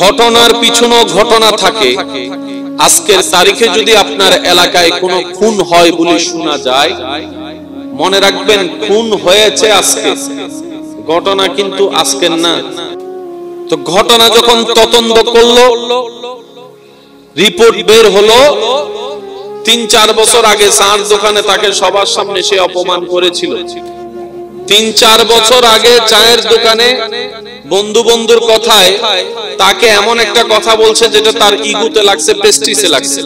ঘটনার পিছনেও ঘটনা থাকে। আজকের তারিখে যদি আপনার এলাকায় কোনো খুন হয় বলে শোনা যায়, মনে রাখবেন খুন হয়েছে আজকে, ঘটনা কিন্তু আজকের না। তো ঘটনা যখন তদন্ত করলো, রিপোর্ট বের হলো 3-4 বছর আগে চার দোকানে তাকে সবার সামনে সে অপমান করেছিল। 3-4 বছর আগে চায়ের দোকানে বন্ধুর কথায় তাকে এমন একটা কথা বলছে যেটা তার ইগোতে লাগছে, প্রেস্টিজে লাগছে।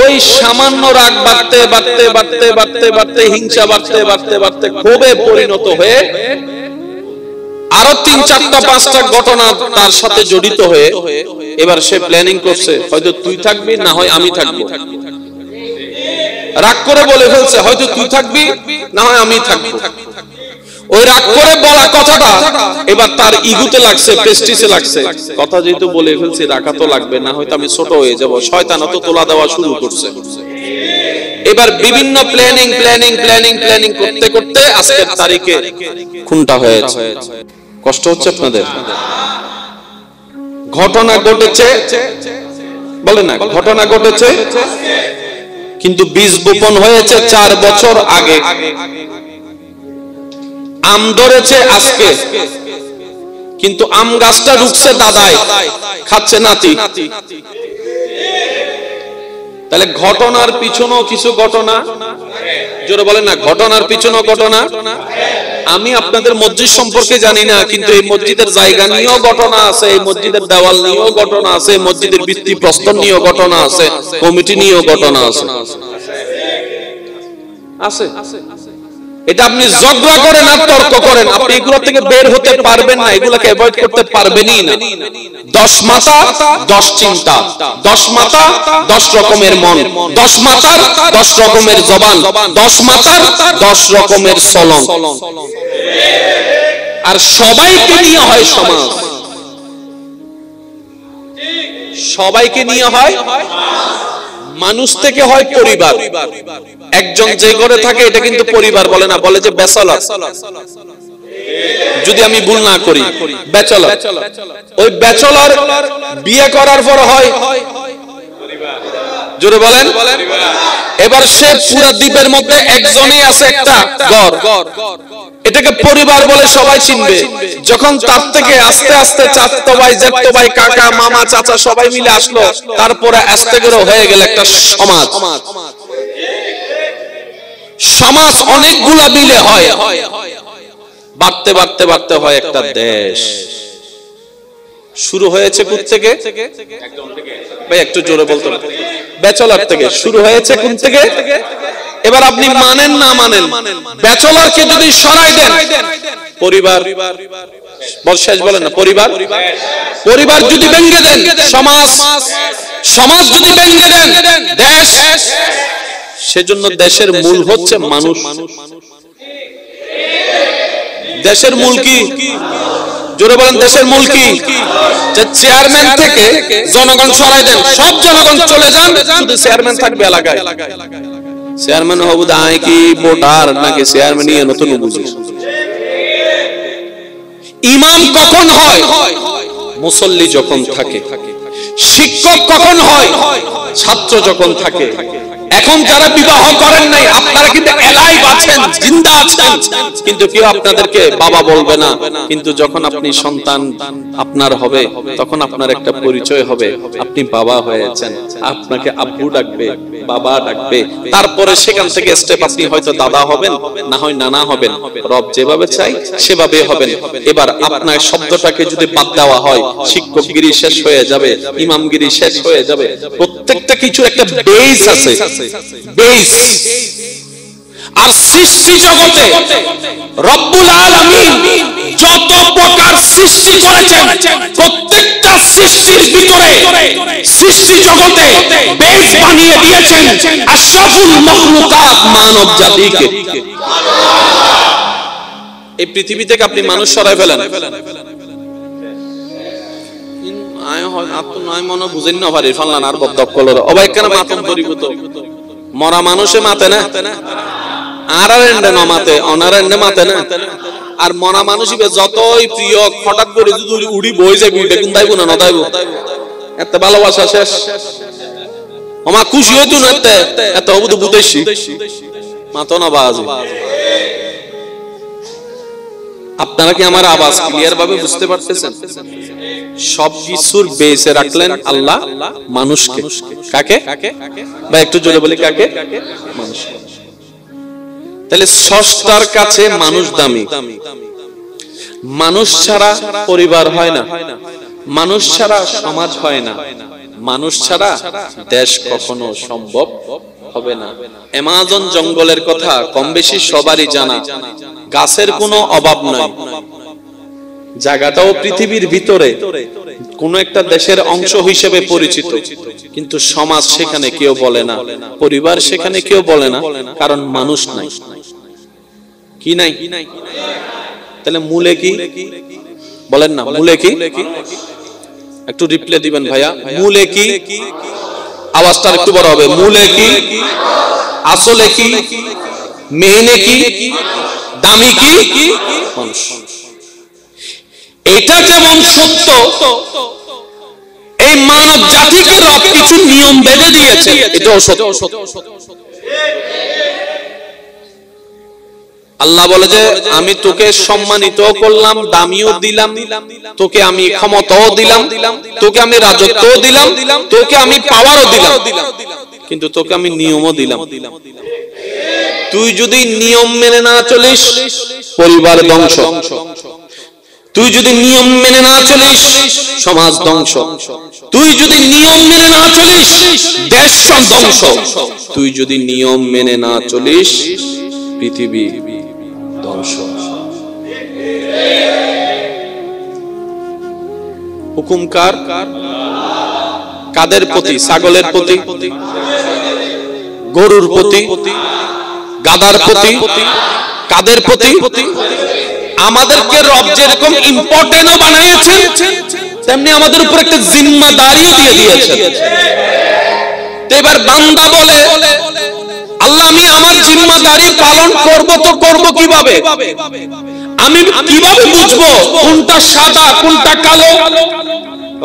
ওই সামান্য রাগ বাড়তে বাড়তে বাড়তে বাড়তে বাড়তে হিংসা বাড়তে বাড়তে বাড়তে ক্ষোভে পরিণত হয়ে আরো 3-4টা-5টা ঘটনা তার সাথে জড়িত হয়ে এবার সে প্ল্যানিং করছে, হয়তো তুই থাকবি না হয় আমি থাকবো। রাগ করে বলে ফেলছে, হয়তো তুই থাকবি না হয় আমি থাকবো। ওই রাগ করে বলা কথাটা এবার তার ইগোতে লাগছে, প্রেস্টিজে লাগছে। কথা যেহেতু বলে ফেলছি, রাখা তো লাগবে, না হয়তো আমি ছোট হয়ে যাব। শয়তানও তো তোলা দেওয়া শুরু করছে। এবার বিভিন্ন প্ল্যানিং করতে করতে আজকের তারিখে খুনটা হয়েছে। কষ্ট হচ্ছে আপনাদের? ঘটনা ঘটেছে, বলে না ঘটনা ঘটেছে, কিন্তু বীজ বপন হয়েছে 4 বছর আগে। আম ধরেছে আজকে, কিন্তু আম গাছটা রুখছে দাদাই, খাচ্ছে নাতি। তাহলে ঘটনার পিছনেও কিছু ঘটনা, জোরে বলেন না, ঘটনার পিছনেও ঘটনা। আমি আপনাদের মসজিদ সম্পর্কে জানি না, কিন্তু এই মসজিদের জায়গা নিয়েও ঘটনা আছে, এই মসজিদের দেওয়াল নিয়েও ঘটনা আছে, মসজিদের ভিত্তি প্রস্তর নিয়েও ঘটনা আছে, কমিটি নিয়েও ঘটনা আছে। এটা আপনি ঝগড়া করেন আর তর্ক করেন, আপনি এগুলো থেকে বের হতে পারবেন না, এগুলোকে অ্যাভয়েড করতে পারবেনই না। 10 মাথা 10 চিন্তা, 10 মাথা 10 রকমের মন, 10 মাথার 10 রকমের জবান, 10 মাথার 10 রকমের চলন। আর সবাইকে নিয়ে হয় সমাজ, সবাইকে নিয়ে হয় মানুষ থেকে হয় পরিবার। একজন যে ঘরে থাকে এটা কিন্তু পরিবার বলে না, বলে যে ব্যাচেলর। যদি আমি ভুল না করি, ব্যাচেলর। ওই ব্যাচেলর বিয়ে করার পর হয় জোরে বলেন। এবার সে পুরো দ্বীপের মধ্যে একজনই আছে একটা ঘর, এটাকে পরিবার বলে সবাই চিনবে। যখন তার থেকে আস্তে আস্তে চাচতো ভাই, জ্যাঠতো ভাই, কাকা, মামা, চাচা সবাই মিলে আসলো, তারপরে আস্তে করে হয়ে গেল একটা সমাজ। সমাজ অনেকগুলা মিলে হয়, বাড়তে বাড়তে বাড়তে হয় একটা দেশ। শুরু হয়েছে কোথা থেকে ভাই? একটু জোরে বলতে হবে। ব্যাচেলর থেকে শুরু হয়েছে কোথা থেকে? এবার আপনি মানেন না মানেন, ব্যাচেলরকে যদি সরাই দেন পরিবার, শেষ বলেন না, পরিবার পরিবার যদি ভেঙে দেন সমাজ, সমাজ যদি ভেঙে দেন দেশ। সেজন্য দেশের মূল হচ্ছে মানুষ। দেশের মূল কি? জোরে বলেন, দেশের মূল কি? যে চেয়ারম্যান থেকে জনগণ সরাই দেন, সব জনগণ চলে যান, শুধু চেয়ারম্যান থাকবে এলাকায়। চেয়ারম্যান হবু দায় কি ভোটার নাকি চেয়ারম্যান নিয়ে নতুন বুঝি। ইমাম কখন হয়? মুসল্লি যখন থাকে। শিক্ষক কখন হয়? ছাত্র যখন থাকে। এখন যারা বিবাহ করেন নাই আপনারা কিন্তু এলাইভ আছেন, জিন্দা আছেন, কিন্তু কেউ আপনাদেরকে বাবা বলবে না। কিন্তু যখন আপনি সন্তান আপনার হবে তখন আপনার একটা পরিচয় হবে, আপনি বাবা হয়েছেন, আপনাকে আব্বু ডাকবে, বাবা ডাকবে। তারপরে সেখান থেকে স্টেপ আপনি হয়তো দাদা হবেন, না হয় নানা হবেন। রব যেভাবে চাই সেভাবে হবেন। এবার আপনার শব্দটাকে যদি বাদ দেওয়া হয়, শিক্ষকগিরি শেষ হয়ে যাবে, ইমামগিরি শেষ হয়ে যাবে। প্রত্যেকটা কিছু একটা বেস আছে, বেস। আর সৃষ্টি জগতে রব্বুল আলামিন যত প্রকার সৃষ্টি করেছেন, প্রত্যেকটা সৃষ্টির ভিতরে সৃষ্টি জগতে বেস বানিয়ে দিয়েছেন আশরাফুল মাখলুকাত, মানব জাতিকে। এই পৃথিবী থেকে আপনি মানুষ সরাই ফেলেন, বুঝেন না পারি ফাল্লান আর বদ্ধ কলর অবাই কেন মাতম পরিভূত মরা মানুষে মাতে না, আর এন্ডে ন মাতে, অনার এন্ডে মাতে না। আর মনা মানুষই যতই প্রিয় হঠাৎ করে যদি উড়ি বই যাবি দেখুন দাইবো না দাইব এত ভালোবাসা শেষ আমার খুশি হইতো না এত অবুধ বুদেশি মাতো না বাজে। আপনারা কি আমার আওয়াজ ক্লিয়ার ভাবে বুঝতে পারতেছেন? সবকিছুর বেসে রাখলেন আল্লাহ মানুষকে। কাকে বা একটু জোরে বলি কাকে? মানুষকে। তাহলে স্রষ্টার কাছে মানুষ দামি। মানুষ ছাড়া পরিবার হয় না, মানুষ ছাড়া সমাজ হয় না, মানুষ ছাড়া দেশ কখনো সম্ভব হবে না। অ্যামাজন জঙ্গলের কথা কম বেশি সবারই জানা। গাছের কোনো অভাব নাই, জায়গাটাও পৃথিবীর ভিতরে কোন একটা দেশের অংশ হিসেবে পরিচিত, কিন্তু সমাজ সেখানে কেউ বলে না, পরিবার সেখানে কেউ বলে না, কারণ মানুষ নাই। কি নাই? তাহলে মূলে কি বলেন না? মূলে কি? একটু রিপ্লে দিবেন ভাইয়া। মূলে কি? আওয়াজটা একটু বড় হবে। মূলে কি? আসলে কি? মেইনে কি? দামি কি? মানুষ। এটা যেমন সত্য, এই মানব জাতিকে রব কিছু নিয়ম বেঁধে দিয়েছে, এটাও সত্য। আল্লাহ বলে যে আমি তোকে সম্মানিত করলাম, দামিও দিলাম, তোকে আমি ক্ষমতাও দিলাম, তোকে আমি রাজত্বও দিলাম, তোকে আমি পাওয়ারও দিলাম, কিন্তু তোকে আমি নিয়মও দিলাম। তুই যদি নিয়ম মেনে না চলিস, পরিবার ধ্বংস। তুই যদি নিয়ম মেনে না চলিস, সমাজ ধ্বংস। তুই যদি নিয়ম মেনে না চলিস, দেশ ধ্বংস। তুই যদি নিয়ম মেনে না চলিস, পৃথিবী ধ্বংস। হুকুম কার? কাদের প্রতি? ছাগলের প্রতি, গরুর প্রতি, গাধার প্রতি, কাদের প্রতি? আমাদেরকে রব যেরকম ইম্পর্টেন্টও বানিয়েছেন, তেমনি আমাদের উপর একটা জিম্মাদারিও দিয়ে দিয়েছেন। তো এবার বান্দা বলে আল্লাহ আমি আমার জিম্মাদারি পালন করব, তো করব কিভাবে? আমি কিভাবে বুঝবো কোনটা সাদা কোনটা কালো?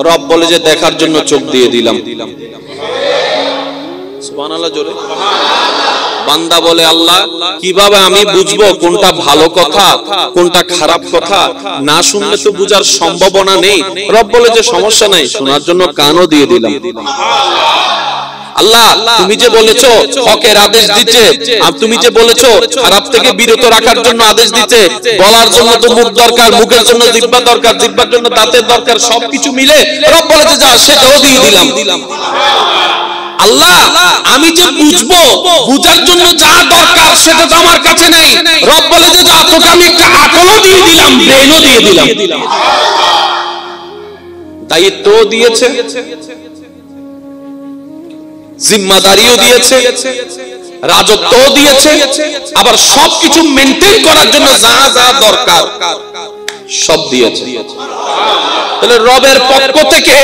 রব বলে যে দেখার জন্য চোখ দিয়ে দিলাম। সুবহানাল্লাহ জোরে। বান্দা বলে আল্লাহ কিভাবে আমি বুঝবো কোনটা ভালো কথা কোনটা খারাপ কথা? না শুনলে তো বুঝার সম্ভাবনা নেই। রব বলে যে সমস্যা নাই, শোনার জন্য কানও দিয়ে দিলাম। আল্লাহ তুমি যে বলেছো হকের আদেশ দিতে, আর তুমি যে বলেছো খারাপ থেকে বিরত রাখার জন্য আদেশ দিতে, বলার জন্য তো মুখ দরকার, মুখের জন্য জিহ্বা দরকার, জিহ্বার জন্য দাঁতের দরকার, সবকিছু মিলে রব বলে যে যা সেটাও দিয়ে দিলাম। আল্লাহ আমি যে বুঝবো, বুঝার জন্য যা দরকার সেটা তো আমার কাছে নেই। রব বলে যে যা তোকে আমি একটা আকলও দিয়ে দিলাম, ব্রেনও দিয়ে দিলাম। দায়িত্ব দিয়েছে, জিম্মাদারিও দিয়েছে, রাজত্বও দিয়েছে, আবার সবকিছু মেনটেন করার জন্য যা যা দরকার সব দিয়েছে। তাহলে রবের পক্ষ থেকে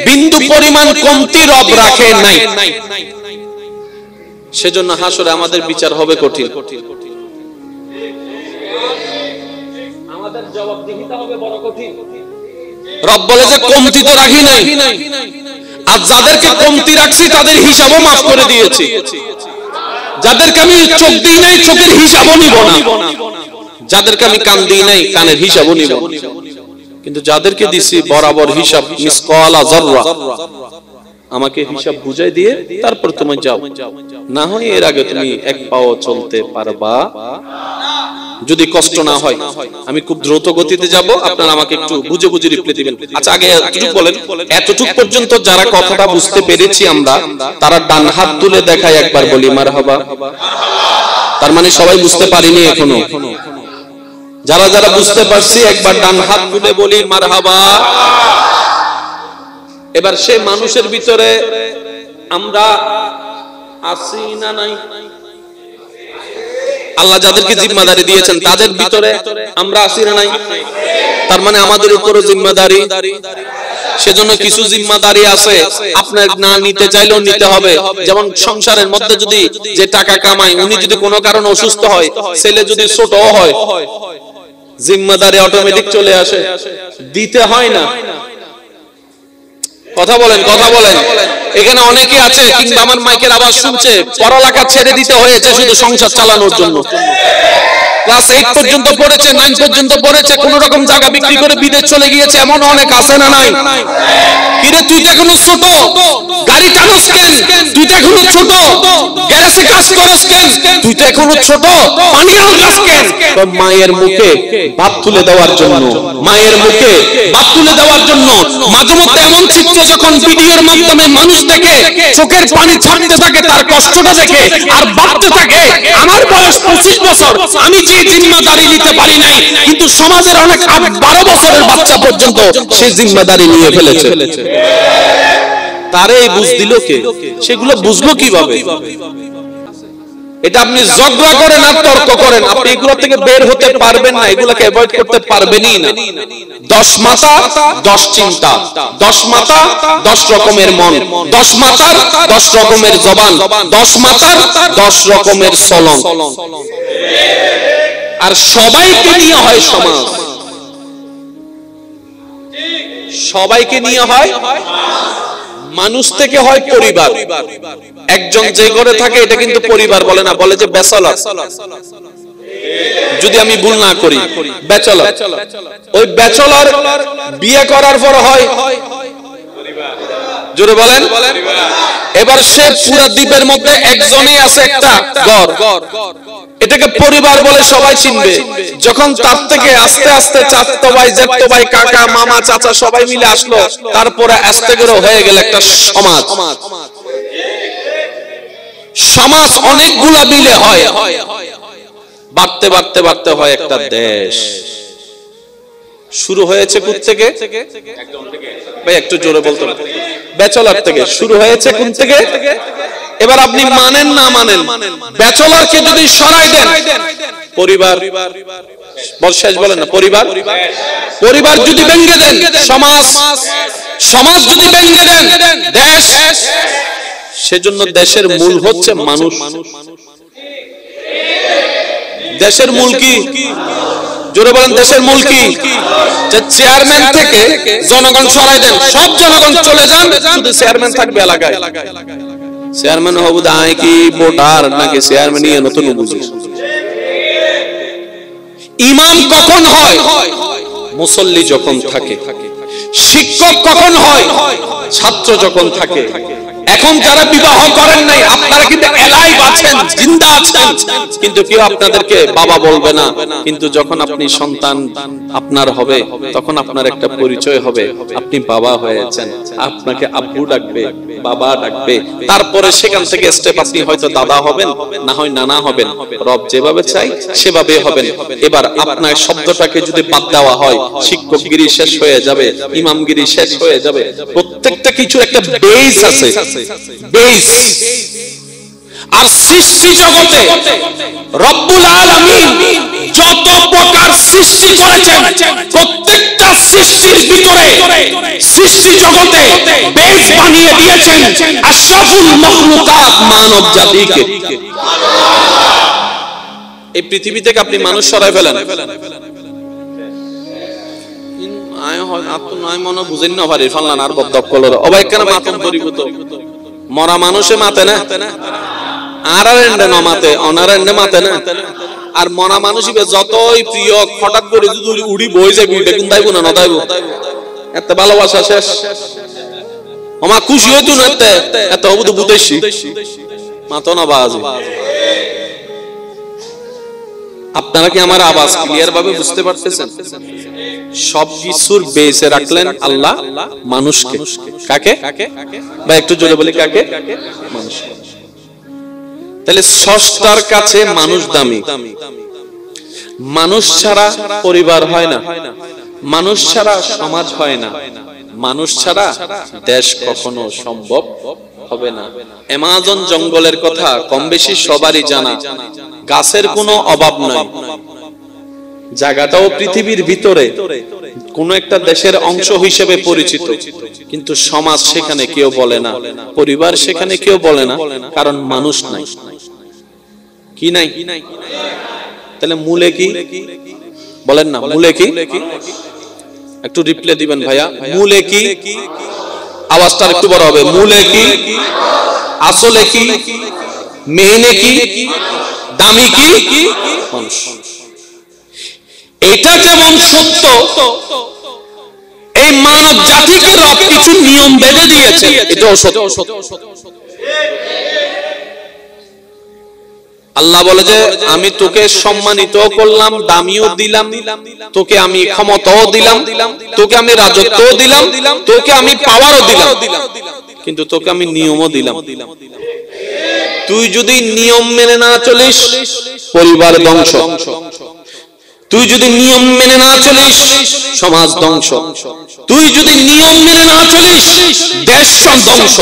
বিন্দু পরিমাণ কমতি রব রাখে নাই। সেজন্য হাসরে আমাদের বিচার হবে কঠিন, আমাদের জবাবদিহিতা হবে বড় কঠিন। রব বলে যে কমতি তো রাখি নাই, আর যাদেরকে কমতি রাখছি তাদের হিসাবও মাফ করে দিয়েছি। যাদেরকে আমি চোখ দিই নাই, চোখের হিসাবও নিব না। যাদেরকে আমি কান দিই নাই, কানের হিসাবও নিব। কিন্তু যাদেরকে দিছি বরাবর হিসাব, মিসকালা যাররা, আমাকে হিসাব বুঝাই দিয়ে তারপর তুমি যাও, না হয় এর আগে তুমি এক পাও চলতে পারবা। যদি কষ্ট না হয় আমি খুব দ্রুত গতিতে যাব, আপনারা আমাকে একটু বুঝে বুঝে রিপ্লাই দিবেন। আচ্ছা আগে এতটুকু বলেন, এতটুকু পর্যন্ত যারা কথাটা বুঝতে পেরেছি আমরা, তারা ডান হাত তুলে দেখায় একবার বলি মারহাবা। তার মানে সবাই বুঝতে পারিনি এখনো। যারা যারা বুঝতে পারছি একবার ডান হাত তুলে বলি মারহাবা। এবার সে মানুষের ভিতরে আমরা আছি না নাই? আল্লাহ যাদেরকে জিম্মাদারি দিয়েছেন তাদের ভিতরে আমরা আছি না নাই? তার মানে আমাদের উপরও জিম্মাদারি। সেজন্য কিছু জিম্মাদারি আছে আপনার না নিতে চাইলেও নিতে হবে। যেমন সংসারের মধ্যে যদি যে টাকা কামায়, উনি যদি কোনো কারণে অসুস্থ হয়, ছেলে যদি ছোটও হয়, জিম্মাদারি অটোমেটিক চলে আসে, দিতে হয় না। কথা বলেন, কথা বলেন। এখানে অনেকে আছে কিংবা আমার মাইকের আওয়াজ শুনছে, পড়ালেখা ছেড়ে দিতে হয়েছে শুধু সংসার চালানোর জন্য। ক্লাস 8 পর্যন্ত পড়েছে, 9 পর্যন্ত পড়েছে, কোন রকম জায়গা বিক্রি করে বিদেশ চলে গিয়েছে, এমন অনেক আছে না নাই? কিরে তুই তো এখনো ছোট, গাড়ি টানোস কেন? তুই তো এখনো ছোট, গ্যারেজে কাজ করস কেন? তুই তো এখনো ছোট, পানি আনলাস কেন? মায়ের মুখে ভাত তুলে দেওয়ার জন্য, মায়ের মুখে ভাত তুলে দেওয়ার জন্য। মাঝে মধ্যে এমন চিত্র যখন ভিডিওর মাধ্যমে মানুষ দেখে, চোখের পানি ছাড়তে থাকে তার কষ্টটা দেখে, আর ভাবতে থাকে আমার বয়স 25 বছর, আমি যে জিম্মাদারি নিতে পারি নাই, কিন্তু সমাজের অনেক 12 বছরের বাচ্চা পর্যন্ত সে জিম্মাদারি নিয়ে ফেলেছে। তারে বুঝ দিল কে? সেগুলো বুঝবো কিভাবে? এটা আপনি ঝগড়া করেন আর তর্ক করেন, আপনি এগুলো থেকে বের হতে পারবেন না, এগুলোকে অ্যাভয়েড করতে পারবেনই না। 10 মাথা 10 চিন্তা, 10 মাথা 10 রকমের মন, 10 মাথার 10 রকমের জবান, 10 মাথার 10 রকমের চলন। আর সবাইকে নিয়ে হয় সমাজ, সবাইকে নিয়ে হয় মানুষ, থেকে হয় পরিবার। একজন যে ঘরে থাকে এটা কিন্তু পরিবার বলে না, বলে যে ব্যাচেলর। যদি আমি ভুল না করি, ব্যাচেলর। ওই ব্যাচেলর বিয়ে করার পর হয় জোরে বলেন। এবার সে পুরো দ্বীপের মধ্যে একজনই আছে একটা ঘর, এটাকে পরিবার বলে সবাই চিনবে। যখন তার থেকে আস্তে আস্তে চাচতো ভাই, জ্যাঠতো ভাই, কাকা, মামা, চাচা সবাই মিলে আসলো, তারপরে আস্তে করে হয়ে গেল একটা সমাজ। সমাজ অনেকগুলা মিলে হয়, বাড়তে বাড়তে বাড়তে হয় একটা দেশ। শুরু হয়েছে কোথা থেকে ভাই? একটু জোরে বলতে হবে। ব্যাচেলর থেকে শুরু হয়েছে কোন থেকে? এবার আপনি মানেন না মানেন, ব্যাচেলরকে যদি সরাই দেন, পরিবার শেষ বলেন না, পরিবার পরিবার যদি ভেঙে দেন, সমাজ সমাজ যদি ভেঙে দেন, দেশ। সেজন্য দেশের মূল হচ্ছে মানুষ। দেশের মূল কি? জোরে বলেন, দেশের মূল কি? যে চেয়ারম্যান থেকে জনগণ সরাই দেন, সব জনগণ চলে যান, শুধু চেয়ারম্যান থাকবে এলাকায়। চেয়ারম্যান হবু দায় কি ভোটার নাকি চেয়ারম্যান ইয়ে নতুন বুঝি। ইমাম কখন হয়? মুসল্লি যখন থাকে। শিক্ষক কখন হয়? ছাত্র যখন থাকে। এখন যারা বিবাহ করেন নাই, আপনারা কিন্তু এলাইভ আছেন, জিন্দা আছেন, কিন্তু কেউ আপনাদেরকে বাবা বলবে না। কিন্তু যখন আপনি সন্তান আপনার হবে, তখন আপনার একটা পরিচয় হবে, আপনি বাবা হয়েছেন, আপনাকে আব্বু ডাকবে, বাবা ডাকবে। তারপরে সেখান থেকে স্টেপ আপনি হয়তো দাদা হবেন, না হয় নানা হবেন। রব যেভাবে চাই সেভাবে হবেন। এবার আপনার শব্দটাকে যদি বাদ দেওয়া হয়, শিক্ষকগিরি শেষ হয়ে যাবে, ইমামগিরি শেষ হয়ে যাবে। প্রত্যেকটা কিছু একটা বেস আছে, বেস। আর সৃষ্টি জগতে রব্বুল আলামিন যত প্রকার সৃষ্টি করেছেন, প্রত্যেকটা সৃষ্টির ভিতরে সৃষ্টি জগতে বেস বানিয়ে দিয়েছেন আশরাফুল মাখলুকাত, মানব জাতিকে। এই পৃথিবী থেকে আপনি মানুষ সরাই ফেলেন, মরা মানুষে মাতে না, আর মাতে অনারেন্ডে মাতে না। আর মরা মানুষ যতই প্রিয়, হঠাৎ করে যদি উড়ি বই যাবি, দেখুন তাইব না নদাইব, এত ভালোবাসা শেষ। আমার খুশি হইতো না, এত অবুধ বুঝেছি মাতো না বাজে। আপনারা কি আমার আওয়াজ ক্লিয়ার ভাবে বুঝতে পারতেছেন? সবকিছুর বেসে রাখলেন আল্লাহ মানুষকে। কাকে বা একটু জোরে বলি, কাকে? মানুষকে। তাহলে স্রষ্টার কাছে মানুষ দামি। মানুষ ছাড়া পরিবার হয় না, মানুষ ছাড়া সমাজ হয় না, মানুষ ছাড়া দেশ কখনো সম্ভব হবে না। অ্যামাজন জঙ্গলের কথা কম বেশি সবারই জানা। গাছের কোনো অভাব নাই, জায়গাটাও পৃথিবীর ভিতরে কোন একটা দেশের অংশ হিসেবে পরিচিত, কিন্তু সমাজ সেখানে কেউ বলে না, পরিবার সেখানে কেউ বলে না, কারণ মানুষ নাই। কি নাই? তাহলে মূলে কি? বলেন না মূলে কি? একটু রিপ্লাই দিবেন ভাইয়া, মূলে কি? আওয়াজটা একটু বড় হবে। মূলে কি? আসলে কি? মেইনে কি? দামি কি? মানুষ। এটা যেমন সত্য, এই মানব জাতিকে রব কিছু নিয়ম বেঁধে দিয়েছে, এটাও সত্য। আল্লাহ বলে যে আমি তোকে সম্মানিত করলাম, দামিও দিলাম, তোকে আমি ক্ষমতাও দিলাম, তোকে আমি রাজত্বও দিলাম, তোকে আমি পাওয়ারও দিলাম, কিন্তু তোকে আমি নিয়মও দিলাম। তুই যদি নিয়ম মেনে না চলিস, পরিবার ধ্বংস। তুই যদি নিয়ম মেনে না চলিস, সমাজ ধ্বংস। তুই যদি নিয়ম মেনে না চলিস, দেশ ধ্বংস।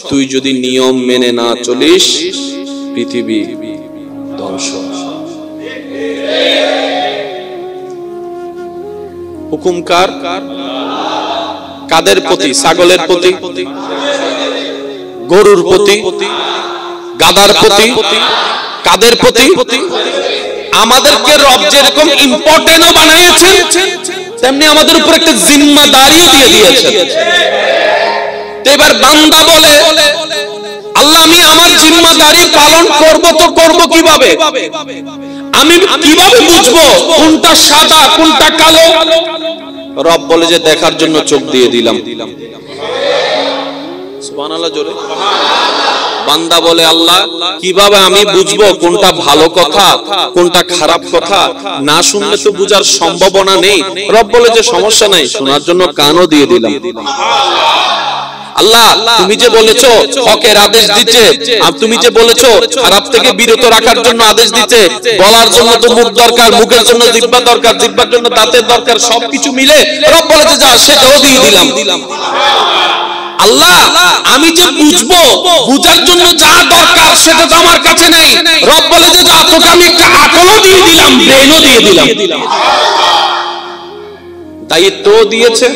তুই যদি নিয়ম মেনে না চলিস, পৃথিবী ধ্বংস। হুকুম কার? কাদের প্রতি? ছাগলের প্রতি, গরুর প্রতি, গাধার প্রতি, কাদের প্রতি? আমাদেরকে রব যেরকম ইম্পর্টেন্টও বানিয়েছেন, তেমনি আমাদের উপর একটা জিম্মাদারিও দিয়ে দিয়েছেন। এবার বান্দা বলে, আল্লাহ আমি আমার জিম্মাদারি পালন করব, তো করব কিভাবে? আমি কিভাবে বুঝবো কোনটা সাদা কোনটা কালো? রব বলে যে দেখার জন্য চোখ দিয়ে দিলাম। সুবহানাল্লাহ জোরে। বান্দা বলে আল্লাহ কিভাবে আমি বুঝবো কোনটা ভালো কথা কোনটা খারাপ কথা? না শুনলে তো বুঝার সম্ভাবনা নেই। রব বলে যে সমস্যা নাই, শোনার জন্য কানও দিয়ে দিলাম। আল্লাহ তুমি যে বলেছো হকের আদেশ দিতে, আর তুমি যে বলেছো খারাপ থেকে বিরত রাখার জন্য আদেশ দিতে, বলার জন্য তো মুখ দরকার, মুখের জন্য জিহ্বা দরকার, জিহ্বার জন্য দাঁতের দরকার, সবকিছু মিলে রব বলে যে যা সেটাও দিয়ে দিলাম। আল্লাহ আমি যে বুঝবো, বুঝার জন্য যা দরকার সেটা তো আমার কাছে নেই। রব বলে যে যা তোকে আমি একটা আকলও দিয়ে দিলাম, ব্রেনও দিয়ে দিলাম। দায়িত্ব দিয়েছে,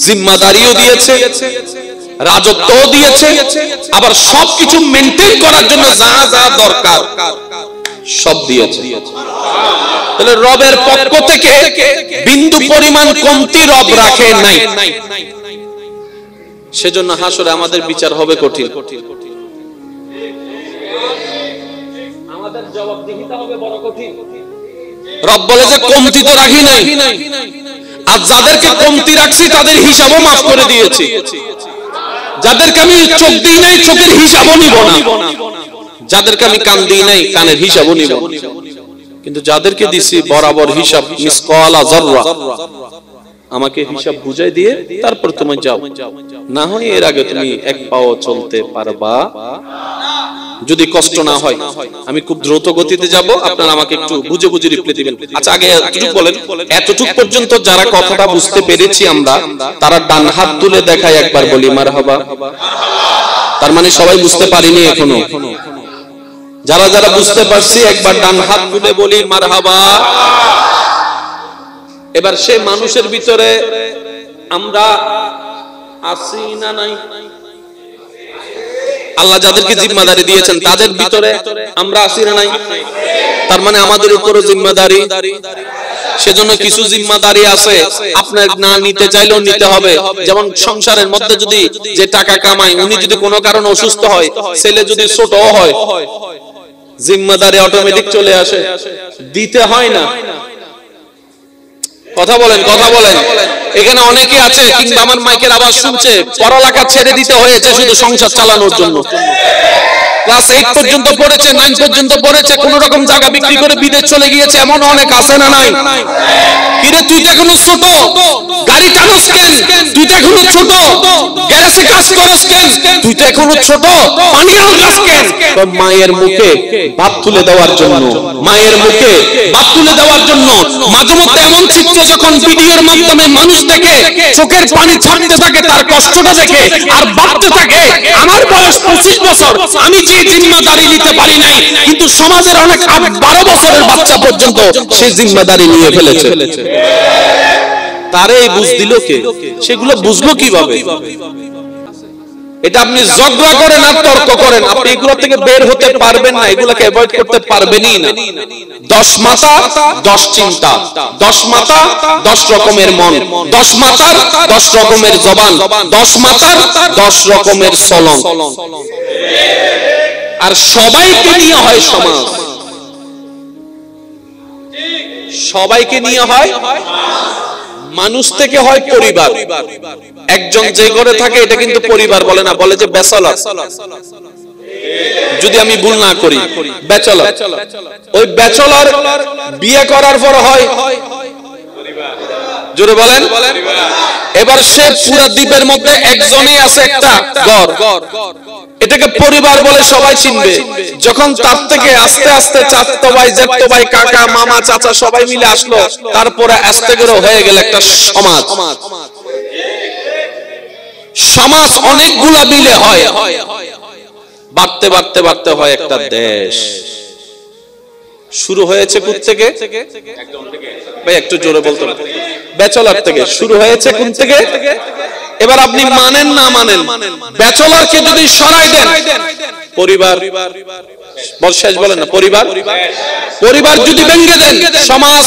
জিম্মাদারিও দিয়েছে, রাজত্বও দিয়েছে, আবার সবকিছু মেইনটেইন করার জন্য যা যা দরকার সব দিয়েছে। তাহলে রবের পক্ষ থেকে বিন্দু পরিমাণ কমতি রব রাখে নাই। সেজন্য হাসরে আমাদের বিচার হবে কঠিন, আমাদের জবাবদিহিতা হবে বড় কঠিন। রব বলে যে কমতি তো রাখি নাই, আর যাদেরকে কমতি রাখছি তাদের হিসাবও মাফ করে দিয়েছি। যাদেরকে আমি চোখ দিই নাই, চোখের হিসাবও নিব না। যাদেরকে আমি কান দিই নাই, কানের হিসাবও নিব। কিন্তু যাদেরকে দিছি বরাবর হিসাব, মিসকালা যাররা, আমাকে হিসাব বুঝাই দিয়ে তারপর তুমি যাও, না হয় এর আগে তুমি এক পাও চলতে পারবা। যদি কষ্ট না হয় আমি খুব দ্রুত গতিতে যাব, আপনারা আমাকে একটু বুঝে বুঝে রিপ্লাই দিবেন। আচ্ছা আগে এতটুকু বলেন, এতটুকু পর্যন্ত যারা কথাটা বুঝতে পেরেছি আমরা, তারা ডান হাত তুলে দেখায় একবার বলি মারহাবা। তার মানে সবাই বুঝতে পারিনি এখনো। যারা যারা বুঝতে পারছি একবার ডান হাত তুলে বলি মারহাবা। এবার সে মানুষের ভিতরে আমরা আছি না নাই? আল্লাহ যাদেরকে জিম্মাদারি দিয়েছেন তাদের ভিতরে আমরা আছি না নাই? তার মানে আমাদের উপরও জিম্মাদারি। সেজন্য কিছু জিম্মাদারি আছে আপনার না নিতে চাইলেও নিতে হবে। যেমন সংসারের মধ্যে যদি যে টাকা কামায়, উনি যদি কোনো কারণে অসুস্থ হয়, ছেলে যদি ছোট হয়, জিম্মাদারি অটোমেটিক চলে আসে, দিতে হয় না। কথা বলেন, কথা বলেন। এখানে অনেকে আছে, কিংবা আমার মাইকের আওয়াজ শুনছে, পড়ালেখা ছেড়ে দিতে হয়েছে শুধু সংসার চালানোর জন্য। ক্লাস 8 পর্যন্ত পড়েছে, 9 পর্যন্ত পড়েছে, কোন রকম জায়গা বিক্রি করে বিদেশ চলে গিয়েছে, এমন অনেক আছে না নাই? কিরে তুই তো এখনো ছোট, গাড়ি টানোস কেন? তুই তো এখনো ছোট, গ্যারেজে কাজ করস কেন? তুই তো এখনো ছোট, পানি আনলাস কেন? মায়ের মুখে ভাত তুলে দেওয়ার জন্য, মায়ের মুখে ভাত তুলে দেওয়ার জন্য। মাঝে মধ্যে এমন চিত্র যখন ভিডিওর মাধ্যমে মানুষ দেখে, চোখের পানি ছাড়তে থাকে তার কষ্টটা দেখে, আর ভাবতে থাকে আমার বয়স 25 বছর, আমি যে জিম্মাদারি নিতে পারি নাই, কিন্তু সমাজের অনেক 12 বছরের বাচ্চা পর্যন্ত সে জিম্মাদারি নিয়ে ফেলেছে। তারে বুঝ দিল কে? সেগুলো বুঝলো কিভাবে? এটা আপনি ঝগড়া করেন আর তর্ক করেন, আপনি এগুলো থেকে বের হতে পারবেন না, এগুলোকে অ্যাভয়েড করতে পারবেনই না। 10 মাথা 10 চিন্তা, 10 মাথা 10 রকমের মন, 10 মাথার 10 রকমের জবান, 10 মাথার 10 রকমের চলন, আর সবাইকে নিয়ে হয় সমাজ। সবাইকে নিয়ে হয় মানুষ, থেকে হয় পরিবার। একজন যে ঘরে থাকে এটা কিন্তু পরিবার বলে না, বলে যে ব্যাচেলর। যদি আমি ভুল না করি, ব্যাচেলর। ওই ব্যাচেলর বিয়ে করার পর হয় জোরে বলেন। এবার সে পুরো দ্বীপের মধ্যে একজনই আছে একটা ঘর, এটাকে পরিবার বলে সবাই চিনবে। যখন তার থেকে আস্তে আস্তে চাচতো ভাই, জ্যাঠতো ভাই, কাকা, মামা, চাচা সবাই মিলে আসলো, তারপরে আস্তে করে হয়ে গেল একটা সমাজ। সমাজ অনেকগুলা মিলে হয়, বাড়তে বাড়তে বাড়তে হয় একটা দেশ। শুরু হয়েছে কোথা থেকে ভাই? একটু জোরে বলতে হবে। ব্যাচেলর থেকে শুরু হয়েছে কোন থেকে? এবার আপনি মানেন না মানেন, ব্যাচেলরকে যদি সরাই দেন পরিবার, শেষ বলেন না, পরিবার, পরিবার যদি ভেঙে দেন সমাজ,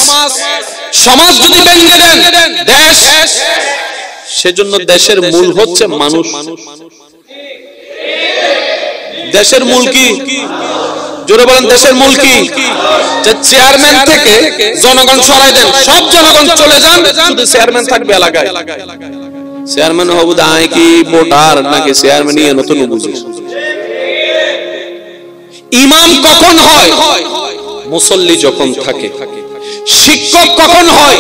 সমাজ যদি ভেঙে দেন দেশ। সেজন্য দেশের মূল হচ্ছে মানুষ। দেশের মূল কি? জোরে বলেন, দেশের মূল কি? যে চেয়ারম্যান থেকে জনগণ সরাই দেন, সব জনগণ চলে যান, শুধু চেয়ারম্যান থাকবে এলাকায়। চেয়ারম্যান হবু দায় কি ভোটার নাকি চেয়ারম্যান নিয়ে নতুন বুঝি। ইমাম কখন হয়? মুসল্লি যখন থাকে। শিক্ষক কখন হয়?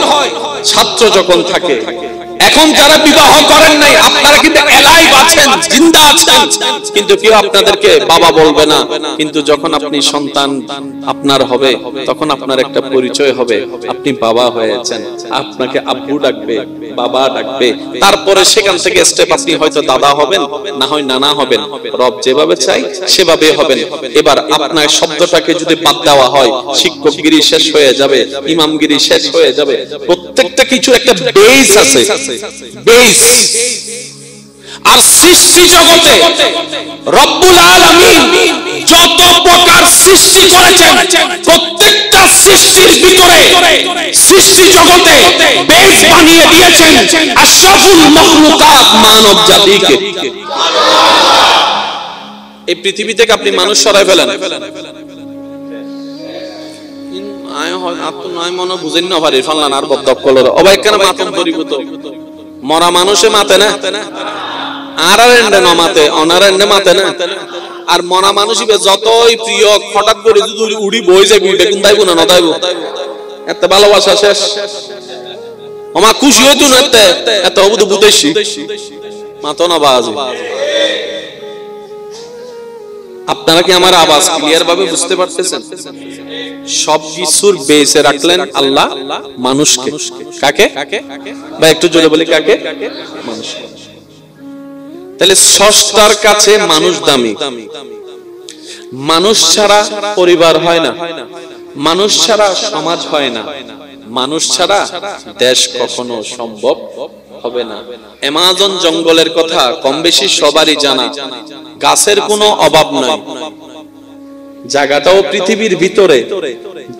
ছাত্র যখন থাকে। এখন যারা বিবাহ করেন নাই, আপনারা কিন্তু এলাইভ আছেন, জিন্দা আছেন, কিন্তু কেউ আপনাদেরকে বাবা বলবে না। কিন্তু যখন আপনি সন্তান আপনার হবে, তখন আপনার একটা পরিচয় হবে, আপনি বাবা হয়েছেন, আপনাকে আব্বু ডাকবে, বাবা ডাকবে। তারপরে সেখান থেকে স্টেপ আপনি হয়তো দাদা হবেন, না হয় নানা হবেন। রব যেভাবে চাই সেভাবে হবেন। এবার আপনার শব্দটাকে যদি বাদ দেওয়া হয়, শিক্ষকগিরি শেষ হয়ে যাবে, ইমামগিরি শেষ হয়ে যাবে। প্রত্যেকটা কিছু একটা বেস আছে, বেস। আর সৃষ্টি জগতে রব্বুল আলামিন যত প্রকার সৃষ্টি করেছেন, প্রত্যেকটা সৃষ্টির ভিতরে সৃষ্টি জগতে বেস বানিয়ে দিয়েছেন আশরাফুল মাখলুকাত, মানব জাতিকে। এই পৃথিবী থেকে আপনি মানুষ সরাই ফেলেন, মরা মানুষে মাতে না, আর মাতে, অনারেন্ডে মাতে না। আর মরা মানুষই যতই প্রিয়, হঠাৎ করে যদি উড়ি বই যাবি, দেখুন তাইব না নতাইব, এত ভালোবাসা শেষ। আমার খুশি হইতো না, এত অবধি বুঝেছি মাতো না বাজ। আপনারা কি আমার আওয়াজ ক্লিয়ার ভাবে বুঝতে পারতেছেন? সব কিছুর বেসে রাখলেন আল্লাহ মানুষকে। কাকে বা একটু জোরে বলি, কাকে? মানুষকে। তাহলে স্রষ্টার কাছে মানুষ দামি। মানুষ ছাড়া পরিবার হয় না, মানুষ ছাড়া সমাজ হয় না, মানুষ ছাড়া দেশ কখনো সম্ভব হবে না। অ্যামাজন জঙ্গলের কথা কম বেশি সবারই জানা। গাছের কোনো অভাব নাই, জায়গাটাও পৃথিবীর ভিতরে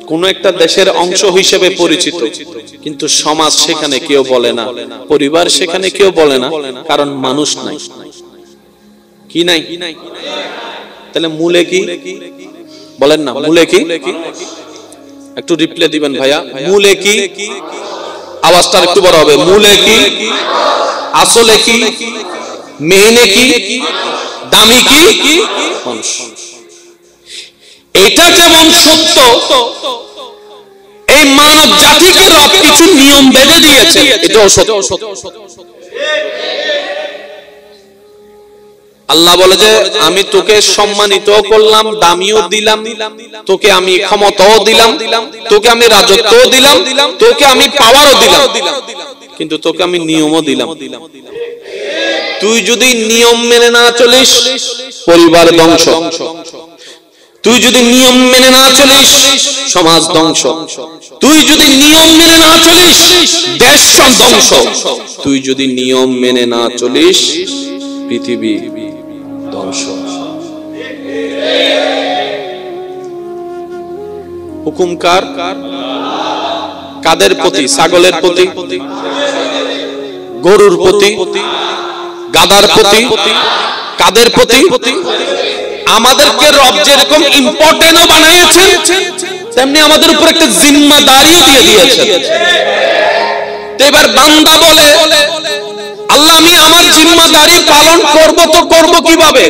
কোন একটা দেশের অংশ হিসেবে পরিচিত, কিন্তু সমাজ সেখানে কেউ বলে না, পরিবার সেখানে কেউ বলে না, কারণ মানুষ নাই। কি নাই? তাহলে মূলে কি বলেন না? মূলে কি? একটু রিপ্লাই দিবেন ভাইয়া। মূলে কি? আওয়াজটা একটু বড় হবে। মূলে কি? আসলে কি? মেনে কি? দামি কি? মানুষ। এটা যেমন সত্য, এই মানব জাতিকে রব কিছু নিয়ম বেঁধে দিয়েছে, এটাও সত্য। আল্লাহ বলে যে আমি তোকে সম্মানিত করলাম, দামিও দিলাম, তোকে আমি ক্ষমতাও দিলাম, তোকে আমি রাজত্বও দিলাম, তোকে আমি পাওয়ারও দিলাম, কিন্তু তোকে আমি নিয়মও দিলাম। তুই যদি নিয়ম মেনে না চলিস, পরিবার ধ্বংস। তুই যদি নিয়ম মেনে না চলিস, সমাজ ধ্বংস। তুই যদি নিয়ম মেনে না চলিস, দেশ ধ্বংস। তুই যদি নিয়ম মেনে না চলিস, পৃথিবী ধ্বংস। হুকুম কার? কাদের প্রতি? ছাগলের প্রতি, গরুর প্রতি, গাধার প্রতি, কাদের প্রতি? আমাদেরকে রব যেরকম ইম্পর্টেন্টও বানিয়েছেন, তেমনি আমাদের উপর একটা জিম্মাদারিও দিয়ে দিয়েছেন। এবার বান্দা বলে, আল্লাহ আমি আমার জিম্মাদারি পালন করব, তো করব কিভাবে?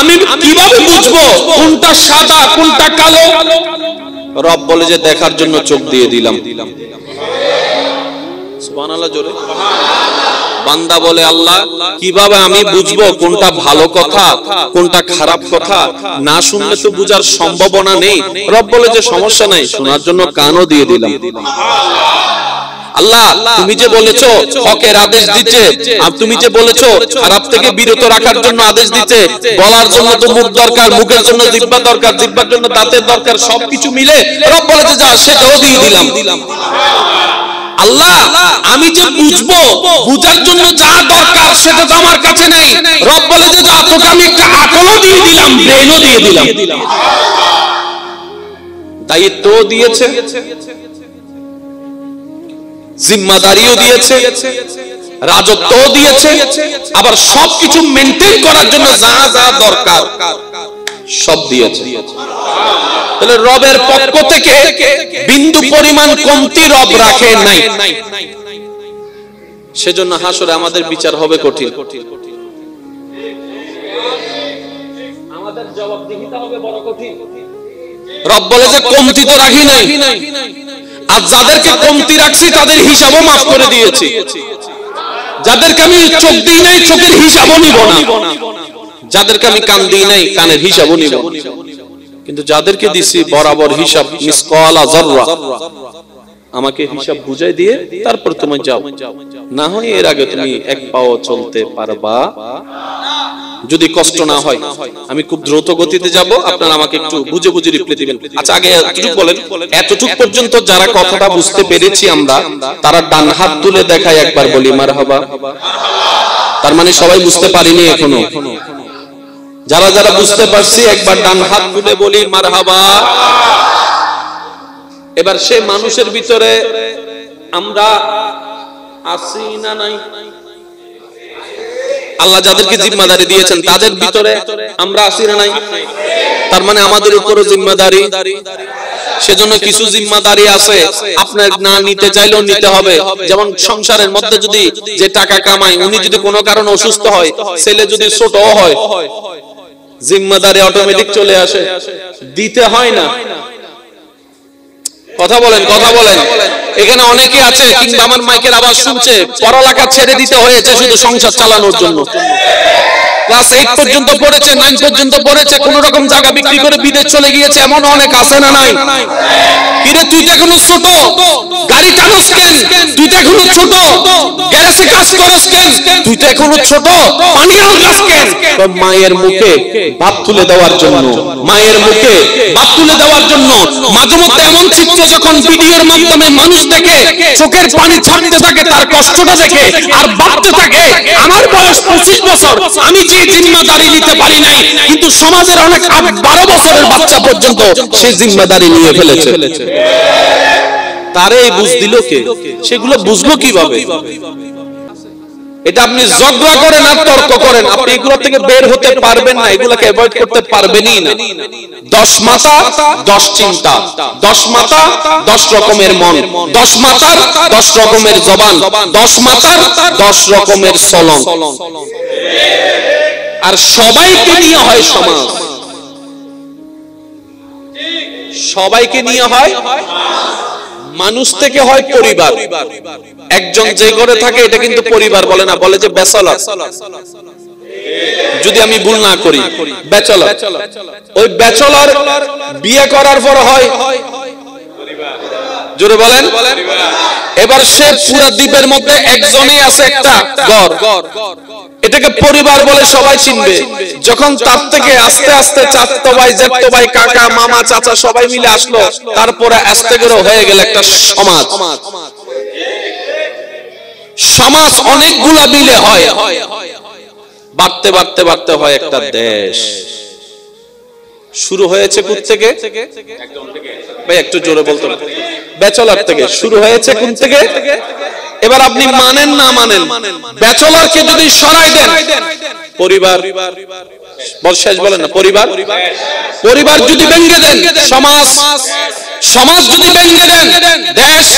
আমি কিভাবে বুঝবো কোনটা সাদা কোনটা কালো? রব বলে যে দেখার জন্য চোখ দিয়ে দিলাম। সুবহানাল্লাহ জোরে। বান্দা বলে আল্লাহ কিভাবে আমি বুঝবো কোনটা ভালো কথা কোনটা খারাপ কথা? না শুনলে তো বুঝার সম্ভাবনা নেই। রব বলে যে সমস্যা নাই, শোনার জন্য কানও দিয়ে দিলাম। আল্লাহ তুমি যে বলেছো হকের আদেশ দিতে, আর তুমি যে বলেছো খারাপ থেকে বিরত রাখার জন্য আদেশ দিতে, বলার জন্য তো মুখ দরকার, মুখের জন্য জিহ্বা দরকার, জিহ্বার জন্য দাঁতের দরকার, সবকিছু মিলে রব বলে যে যা সেটাও দিয়ে দিলাম। আল্লাহ আমি যে বুঝবো, বুঝার জন্য যা দরকার সেটা তো আমার কাছে নেই। রব বলে যে যা তোকে আমি একটা আকলও দিয়ে দিলাম, ব্রেনও দিয়ে দিলাম। দায়িত্ব দিয়েছে, জিম্মাদারিও দিয়েছে, রাজত্বও দিয়েছে, আবার সবকিছু মেনটেন করার জন্য যা যা দরকার সব দিয়েছে। তাহলে রবের পক্ষ থেকে বিন্দু পরিমাণ কমতি রব রাখে নাই। সেজন্য হাসরে আমাদের বিচার হবে কঠিন, আমাদের জবাবদিহিতা হবে বড় কঠিন। রব বলে যে কমতি তো রাখি নাই, আর যাদেরকে কমতি রাখছি তাদের হিসাবও মাফ করে দিয়েছি। যাদেরকে আমি চোখ দিই নাই চোখের হিসাবও নিব না, যাদেরকে আমি কান দিই নাই কানের হিসাবও নিব না। কিন্তু যাদেরকে দিছি বরাবর হিসাব, মিসকালা যাররা, আমাকে হিসাব বুঝাই দিয়ে তারপর তুমি যাও, না হয় এর আগে তুমি এক পাও চলতে পারবা। যদি কষ্ট না হয় আমি খুব দ্রুত গতিতে যাব, আপনারা আমাকে একটু বুঝে বুঝে রিপ্লাই দিবেন। আচ্ছা আগে এতটুকু বলেন, এতটুকু পর্যন্ত যারা কথাটা বুঝতে পেরেছি আমরা, তারা ডান হাত তুলে দেখায় একবার বলি মারহাবা। তার মানে সবাই বুঝতে পারিনি এখনো। যারা যারা বুঝতে পারছি একবার ডান হাত তুলে বলি মারহাবা। এবার সে মানুষের ভিতরে আমরা আছি না নাই? আল্লাহ যাদেরকে জিম্মাদারি দিয়েছেন তাদের ভিতরে আমরা আছি না নাই? তার মানে আমাদের উপরও জিম্মাদারি। সেজন্য কিছু জিম্মাদারি আছে আপনার না নিতে চাইলেও নিতে হবে। যেমন সংসারের মধ্যে যদি যে টাকা কামায় উনি যদি কোনো কারণে অসুস্থ হয়, ছেলে যদি ছোটও হয়, জিম্মাদারি অটোমেটিক চলে আসে, দিতে হয় না। কথা বলেন, কথা বলেন। এখানে অনেকে আছে কিংবা আমার মাইকের আওয়াজ শুনছে, পড়ালেখা ছেড়ে দিতে হয়েছে শুধু সংসার চালানোর জন্য। ক্লাস 8 পর্যন্ত পড়েছে, 9 পর্যন্ত পড়েছে, কোন রকম জায়গা বিক্রি করে বিদেশ চলে গিয়েছে, এমন অনেক আছে না নাই? কিরে তুই তো এখনো ছোট, গাড়ি টানোস কেন? তুই তো এখনো ছোট, গ্যারেজে কাজ করস কেন? তুই তো এখনো ছোট, পানি আনগাস কেন? মায়ের মুখে ভাত তুলে দেওয়ার জন্য, মায়ের মুখে ভাত তুলে দেওয়ার জন্য মাঝে মধ্যে এমন চিত্র যখন ভিডিওর মাধ্যমে মানুষ দেখে, চোখের পানি ছাড়তে থাকে তার কষ্টটা দেখে, আর ভাবতে থাকে আমার বয়স 25 বছর, আমি যে জিম্মাদারি নিতে পারি নাই, কিন্তু সমাজের অনেক 12 বছরের বাচ্চা পর্যন্ত সে জিম্মাদারি নিয়ে ফেলেছে। তারে এই বুঝ দিল কে? সেগুলো বুঝলো কিভাবে? এটা আপনি ঝগড়া করেন আর তর্ক করেন, আপনি এগুলো থেকে বের হতে পারবেন না, এগুলোকে অ্যাভয়েড করতে পারবেনই না। 10 মাথা 10 চিন্তা, 10 মাথা 10 রকমের মন, 10 মাথার 10 রকমের জবান, 10 মাথার 10 রকমের চলন। আর সবাইকে নিয়ে হয় সমাজ, সবাইকে নিয়ে হয় মানুষ থেকে হয় পরিবার। একজন যে ঘরে থাকে এটা কিন্তু পরিবার বলে না, বলে যে ব্যাচেলর। যদি আমি ভুল না করি ব্যাচেলর, ওই ব্যাচেলর বিয়ে করার পর হয় জোরে বলেন। এবার সে পুরো দ্বীপের মধ্যে একজনই আছে একটা ঘর, এটাকে পরিবার বলে সবাই চিনবে। যখন তার থেকে আস্তে আস্তে চাচতো ভাই, জ্যাঠতো ভাই, কাকা, মামা, চাচা সবাই মিলে আসলো, তারপরে আস্তে করে হয়ে গেল একটা সমাজ। সমাজ অনেকগুলা মিলে হয়, বাড়তে বাড়তে বাড়তে হয় একটা দেশ। শুরু হয়েছে কোথা থেকে ভাই, একটু জোরে বলতে হবে। ব্যাচেলর থেকে শুরু হয়েছে কোথা থেকে? এবার আপনি মানেন না মানেন, ব্যাচেলরকে যদি সরাই দেন, পরিবার শেষ বলেন না, পরিবার যদি ভেঙে দেন, সমাজ যদি ভেঙে দেন, দেশ।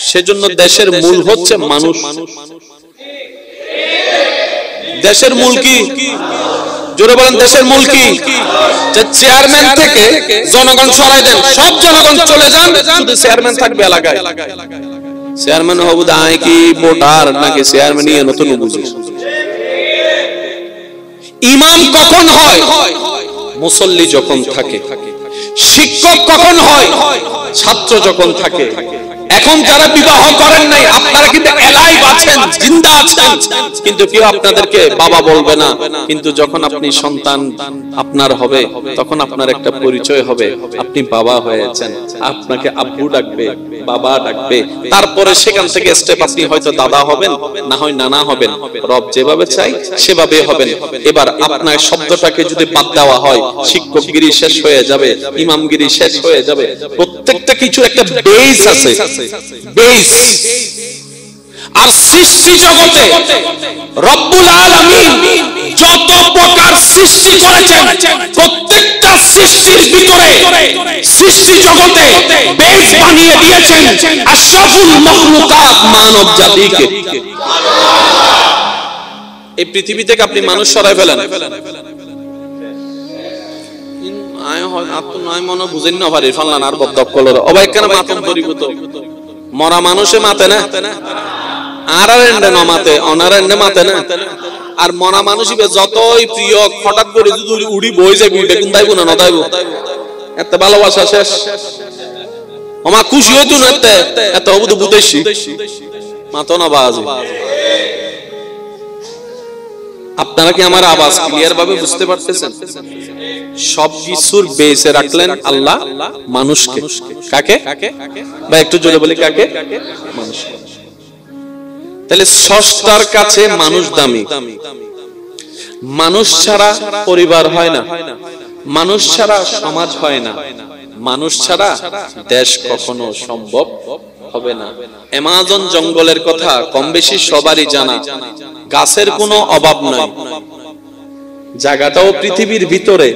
সেজন্য দেশের মূল হচ্ছে মানুষ। দেশের মূল কি? জোরে বলেন, দেশের মূল কি? যে চেয়ারম্যান থেকে জনগণ সরাই দেন, সব জনগণ চলে যান, শুধু চেয়ারম্যান থাকবে এলাকায়। চেয়ারম্যান হবু দায় কি ভোটার নাকি চেয়ারম্যানই নতুন বুঝি। ইমাম কখন হয়? মুসল্লি যখন থাকে। শিক্ষক কখন হয়? ছাত্র যখন থাকে। এখন যারা বিবাহ করেন নাই, আপনারা কিন্তু এলাইভ আছেন, জিন্দা আছেন, কিন্তু কেউ আপনাদেরকে বাবা বলবে না। কিন্তু যখন আপনি সন্তান আপনার হবে, তখন আপনার একটা পরিচয় হবে, আপনি বাবা হয়েছেন। আপনাকে আব্বু ডাকবে, বাবা ডাকবে। তারপরে সেখান থেকে স্টেপ আপনি হয়তো দাদা হবেন, না হয় নানা হবেন। রব যেভাবে চাই সেভাবে হবেন। এবার আপনার শব্দটাকে যদি বাদ দেওয়া হয়, শিক্ষকগিরি শেষ হয়ে যাবে, ইমামগিরি শেষ হয়ে যাবে। প্রত্যেকটা কিছু একটা বেস আছে, বেস। আর সৃষ্টি জগতে রব্বুল আলামিন যত প্রকার সৃষ্টি করেছেন, প্রত্যেকটা সৃষ্টির ভিতরে সৃষ্টি জগতে বেস বানিয়ে দিয়েছেন আশরাফুল মাখলুকাত, মানব জাতিকে। এই পৃথিবী থেকে আপনি মানুষ সরাই ফেলেন, মরা মানুষে মাতে না, আর মাতে অনারেন্ডে মাতে না। আর মরা মানুষই যতই প্রিয়, হঠাৎ করে যদি উড়ি বই যাবি, বেগুন দাইব না নদাইব, এত ভালোবাসা শেষ। আমার খুশি হইতো না, এত অবুধ বুঝেছি মাতো না বাজে। আপনারা কি আমার আওয়াজ ক্লিয়ার ভাবে বুঝতে পারতেছেন? সবকিছুর বেসে রাখলেন আল্লাহ মানুষকে। কাকে বা একটু জোরে বলি, কাকে? মানুষকে। তাহলে স্রষ্টার কাছে মানুষ দামি। মানুষ ছাড়া পরিবার হয় না, মানুষ ছাড়া সমাজ হয় না, মানুষ ছাড়া দেশ কখনো সম্ভব হবে না। অ্যামাজন জঙ্গলের কথা কম বেশি সবারই জানা। গাছের কোনো অভাব নাই, জায়গাটাও পৃথিবীর ভিতরে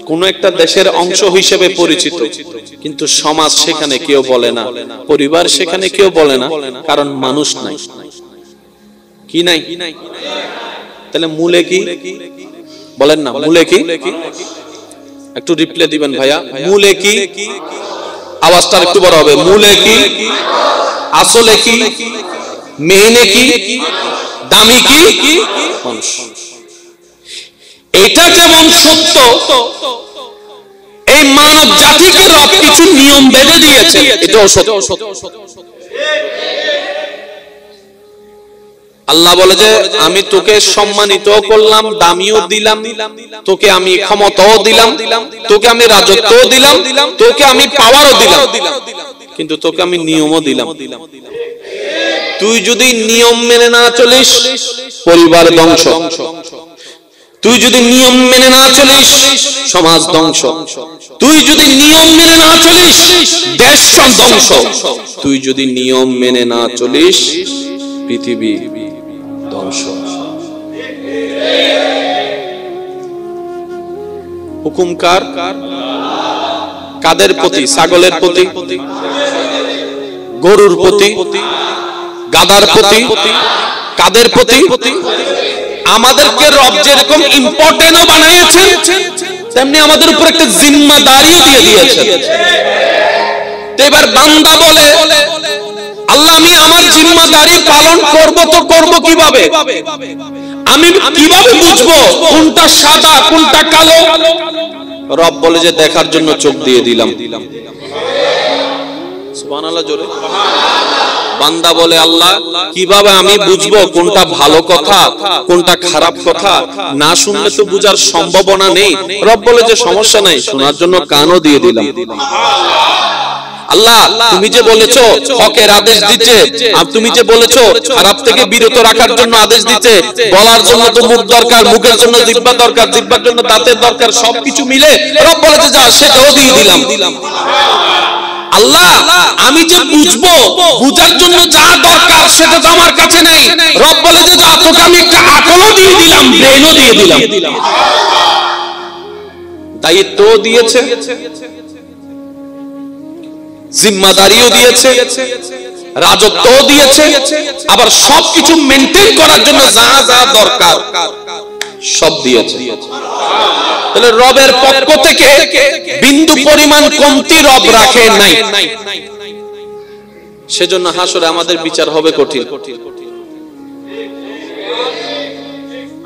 কোন একটা দেশের অংশ হিসেবে পরিচিত, কিন্তু সমাজ সেখানে কেউ বলে না, পরিবার সেখানে কেউ বলে না, কারণ মানুষ নাই। কি নাই? তাহলে মূলে কি বলেন না? মূলে কি? একটু রিপ্লে দিবেন ভাইয়া। মূলে কি? আওয়াজটা একটু বড় হবে। মূলে কি? আসলে কি? মেইনে কি? দামি কি? মানুষ। এটা যেমন সত্য, এই মানব জাতিকে রব কিছু নিয়ম বেঁধে দিয়েছে, এটাও সত্য। আল্লাহ বলে যে আমি তোকে সম্মানিত করলাম, দামিও দিলাম, তোকে আমি ক্ষমতাও দিলাম, তোকে আমি রাজত্বও দিলাম, তোকে আমি পাওয়ারও দিলাম, কিন্তু তোকে আমি নিয়মও দিলাম। তুই যদি নিয়ম মেনে না চলিস, পরিবার ধ্বংস। তুই যদি নিয়ম মেনে না চলিস, সমাজ ধ্বংস। তুই যদি নিয়ম মেনে না চলিস, দেশ ধ্বংস। তুই যদি নিয়ম মেনে না চলিস, পৃথিবী ধ্বংস। হুকুম কার? কাদের প্রতি? ছাগলের প্রতি, গরুর প্রতি, গাধার প্রতি, কাদের প্রতি? আমাদেরকে রব যেরকম ইম্পর্টেন্টও বানিয়েছেন, তেমনি আমাদের উপর একটা জিম্মাদারিও দিয়ে দিয়েছেন। এবার বান্দা বলে, আল্লাহ আমি আমার জিম্মাদারি পালন করব, তো করব কিভাবে? আমি কিভাবে বুঝবো কোনটা সাদা কোনটা কালো? রব বলে যে দেখার জন্য চোখ দিয়ে দিলাম। সুবহানাল্লাহ জোরে। বান্দা বলে আল্লাহ কিভাবে আমি বুঝবো কোনটা ভালো কথা কোনটা খারাপ কথা? না শুনলে তো বুঝার সম্ভাবনা নেই। রব বলে যে সমস্যা নাই, শোনার জন্য কানও দিয়ে দিলাম। আল্লাহ তুমি যে বলেছো হকের আদেশ দিতে, আর তুমি যে বলেছো খারাপ থেকে বিরত রাখার জন্য আদেশ দিতে, বলার জন্য তো মুখ দরকার, মুখের জন্য জিহ্বা দরকার, জিহ্বার জন্য দাঁতের দরকার, সবকিছু মিলে রব বলে যে যা সেটাও দিয়ে দিলাম। আল্লাহ আমি যে বুঝবো, বুঝার জন্য যা দরকার সেটা তো আমার কাছে নেই। রব বলে যে যা তোকে আমি একটা আকলও দিয়ে দিলাম, ব্রেনও দিয়ে দিলাম, দায়িত্ব দিয়েছে, জিম্মাদারিও দিয়েছে, রাজত্বও দিয়েছে, আবার সবকিছু মেনটেন করার জন্য যা যা দরকার সব দিয়েছে। তাহলে রবের পক্ষ থেকে বিন্দু পরিমাণ কমতি রব রাখে নাই। সেজন্য হাসরে আমাদের বিচার হবে কঠিন,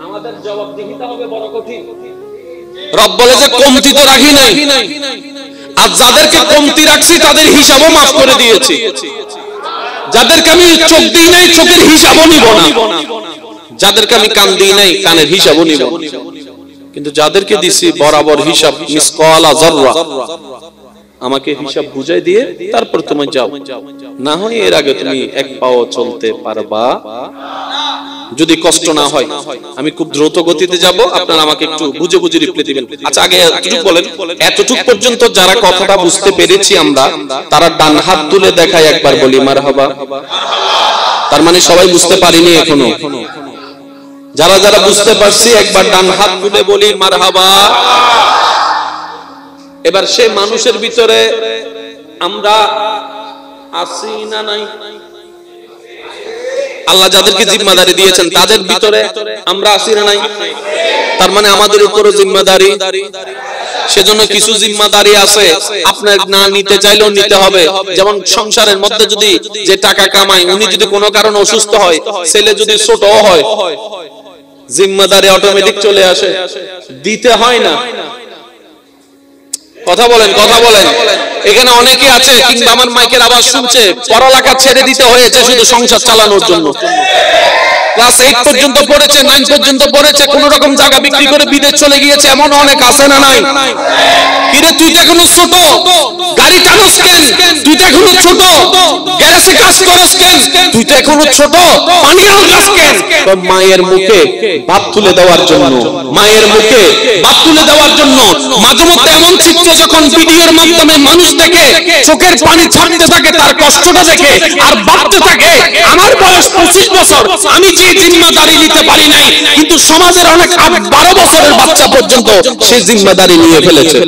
আমাদের জবাবদিহিতা হবে বড় কঠিন। রব বলে যে কমতি তো রাখি নাই, আর যাদেরকে কমতি রাখছি তাদের হিসাবও মাফ করে দিয়েছি। যাদেরকে আমি চোখ দিই নাই চোখের হিসাবও নিব না, যাদেরকে আমি কান দিই নাই কানের হিসাবও নিব না। কিন্তু যাদেরকে দিছি বরাবর হিসাব, মিসকালা যাররা, আমাকে হিসাব বুঝাই দিয়ে তারপর তুমি যাও, না হয় এর আগে তুমি এক পাও চলতে পারবা। যদি কষ্ট না হয় আমি খুব দ্রুত গতিতে যাব, আপনারা আমাকে একটু বুঝে বুঝে রিপ্লাই দিবেন। আচ্ছা আগে এতটুকু বলেন, এতটুকু পর্যন্ত যারা কথাটা বুঝতে পেরেছি আমরা, তারা ডান হাত তুলে দেখায় একবার বলি মারহাবা। তার মানে সবাই বুঝতে পারিনি এখনো। যারা যারা বুঝতে পারছি একবার ডান হাত তুলে বলি মারহাবা। এবার সেই মানুষের ভিতরে আমরা আছি না নাই? আল্লাহ যাদেরকে জিম্মাদারি দিয়েছেন তাদের ভিতরে আমরা আছি না নাই? তার মানে আমাদের উপরও জিম্মাদারি। সেজন্য কিছু জিম্মাদারি আছে আপনার না নিতে চাইলেও নিতে হবে। যেমন সংসারের মধ্যে যদি যে টাকা কামায় উনি যদি কোনো কারণে অসুস্থ হয়, ছেলে যদি ছোটও হয়, জিম্মাদারি অটোমেটিক চলে আসে, দিতে হয় না। কথা বলেন, কথা বলেন। এখানে অনেকে আছে কিংবা আমার মাইকের আওয়াজ শুনছে, পড়ালেখা ছেড়ে দিতে হয়েছে শুধু সংসার চালানোর জন্য। ক্লাস 8 পর্যন্ত পড়েছে, 9 পর্যন্ত পড়েছে, কোন রকম জায়গা বিক্রি করে বিদেশ চলে গিয়েছে, এমন অনেক আছে না নাই? কিরে তুই তো এখনো ছোট, গাড়ি টানোস কেন? তুই তো এখনো ছোট, গ্যারেজে কাজ করস কেন? তুই তো এখনো ছোট, পানি আনছস কেন? মায়ের মুখে ভাত তুলে দেওয়ার জন্য, মায়ের মুখে ভাত তুলে দেওয়ার জন্য মাঝে মধ্যে এমন চিত্র যখন ভিডিওর মাধ্যমে মানুষ দেখে চোখের পানি ছাড়তে থাকে তার কষ্টটা দেখে, আর ভাবতে থাকে আমার বয়স 25 বছর, আমি যে জিম্মাদারি নিতে পারি নাই, কিন্তু সমাজের অনেক 12 বছরের বাচ্চা পর্যন্ত সে জিম্মাদারি নিয়ে ফেলেছে।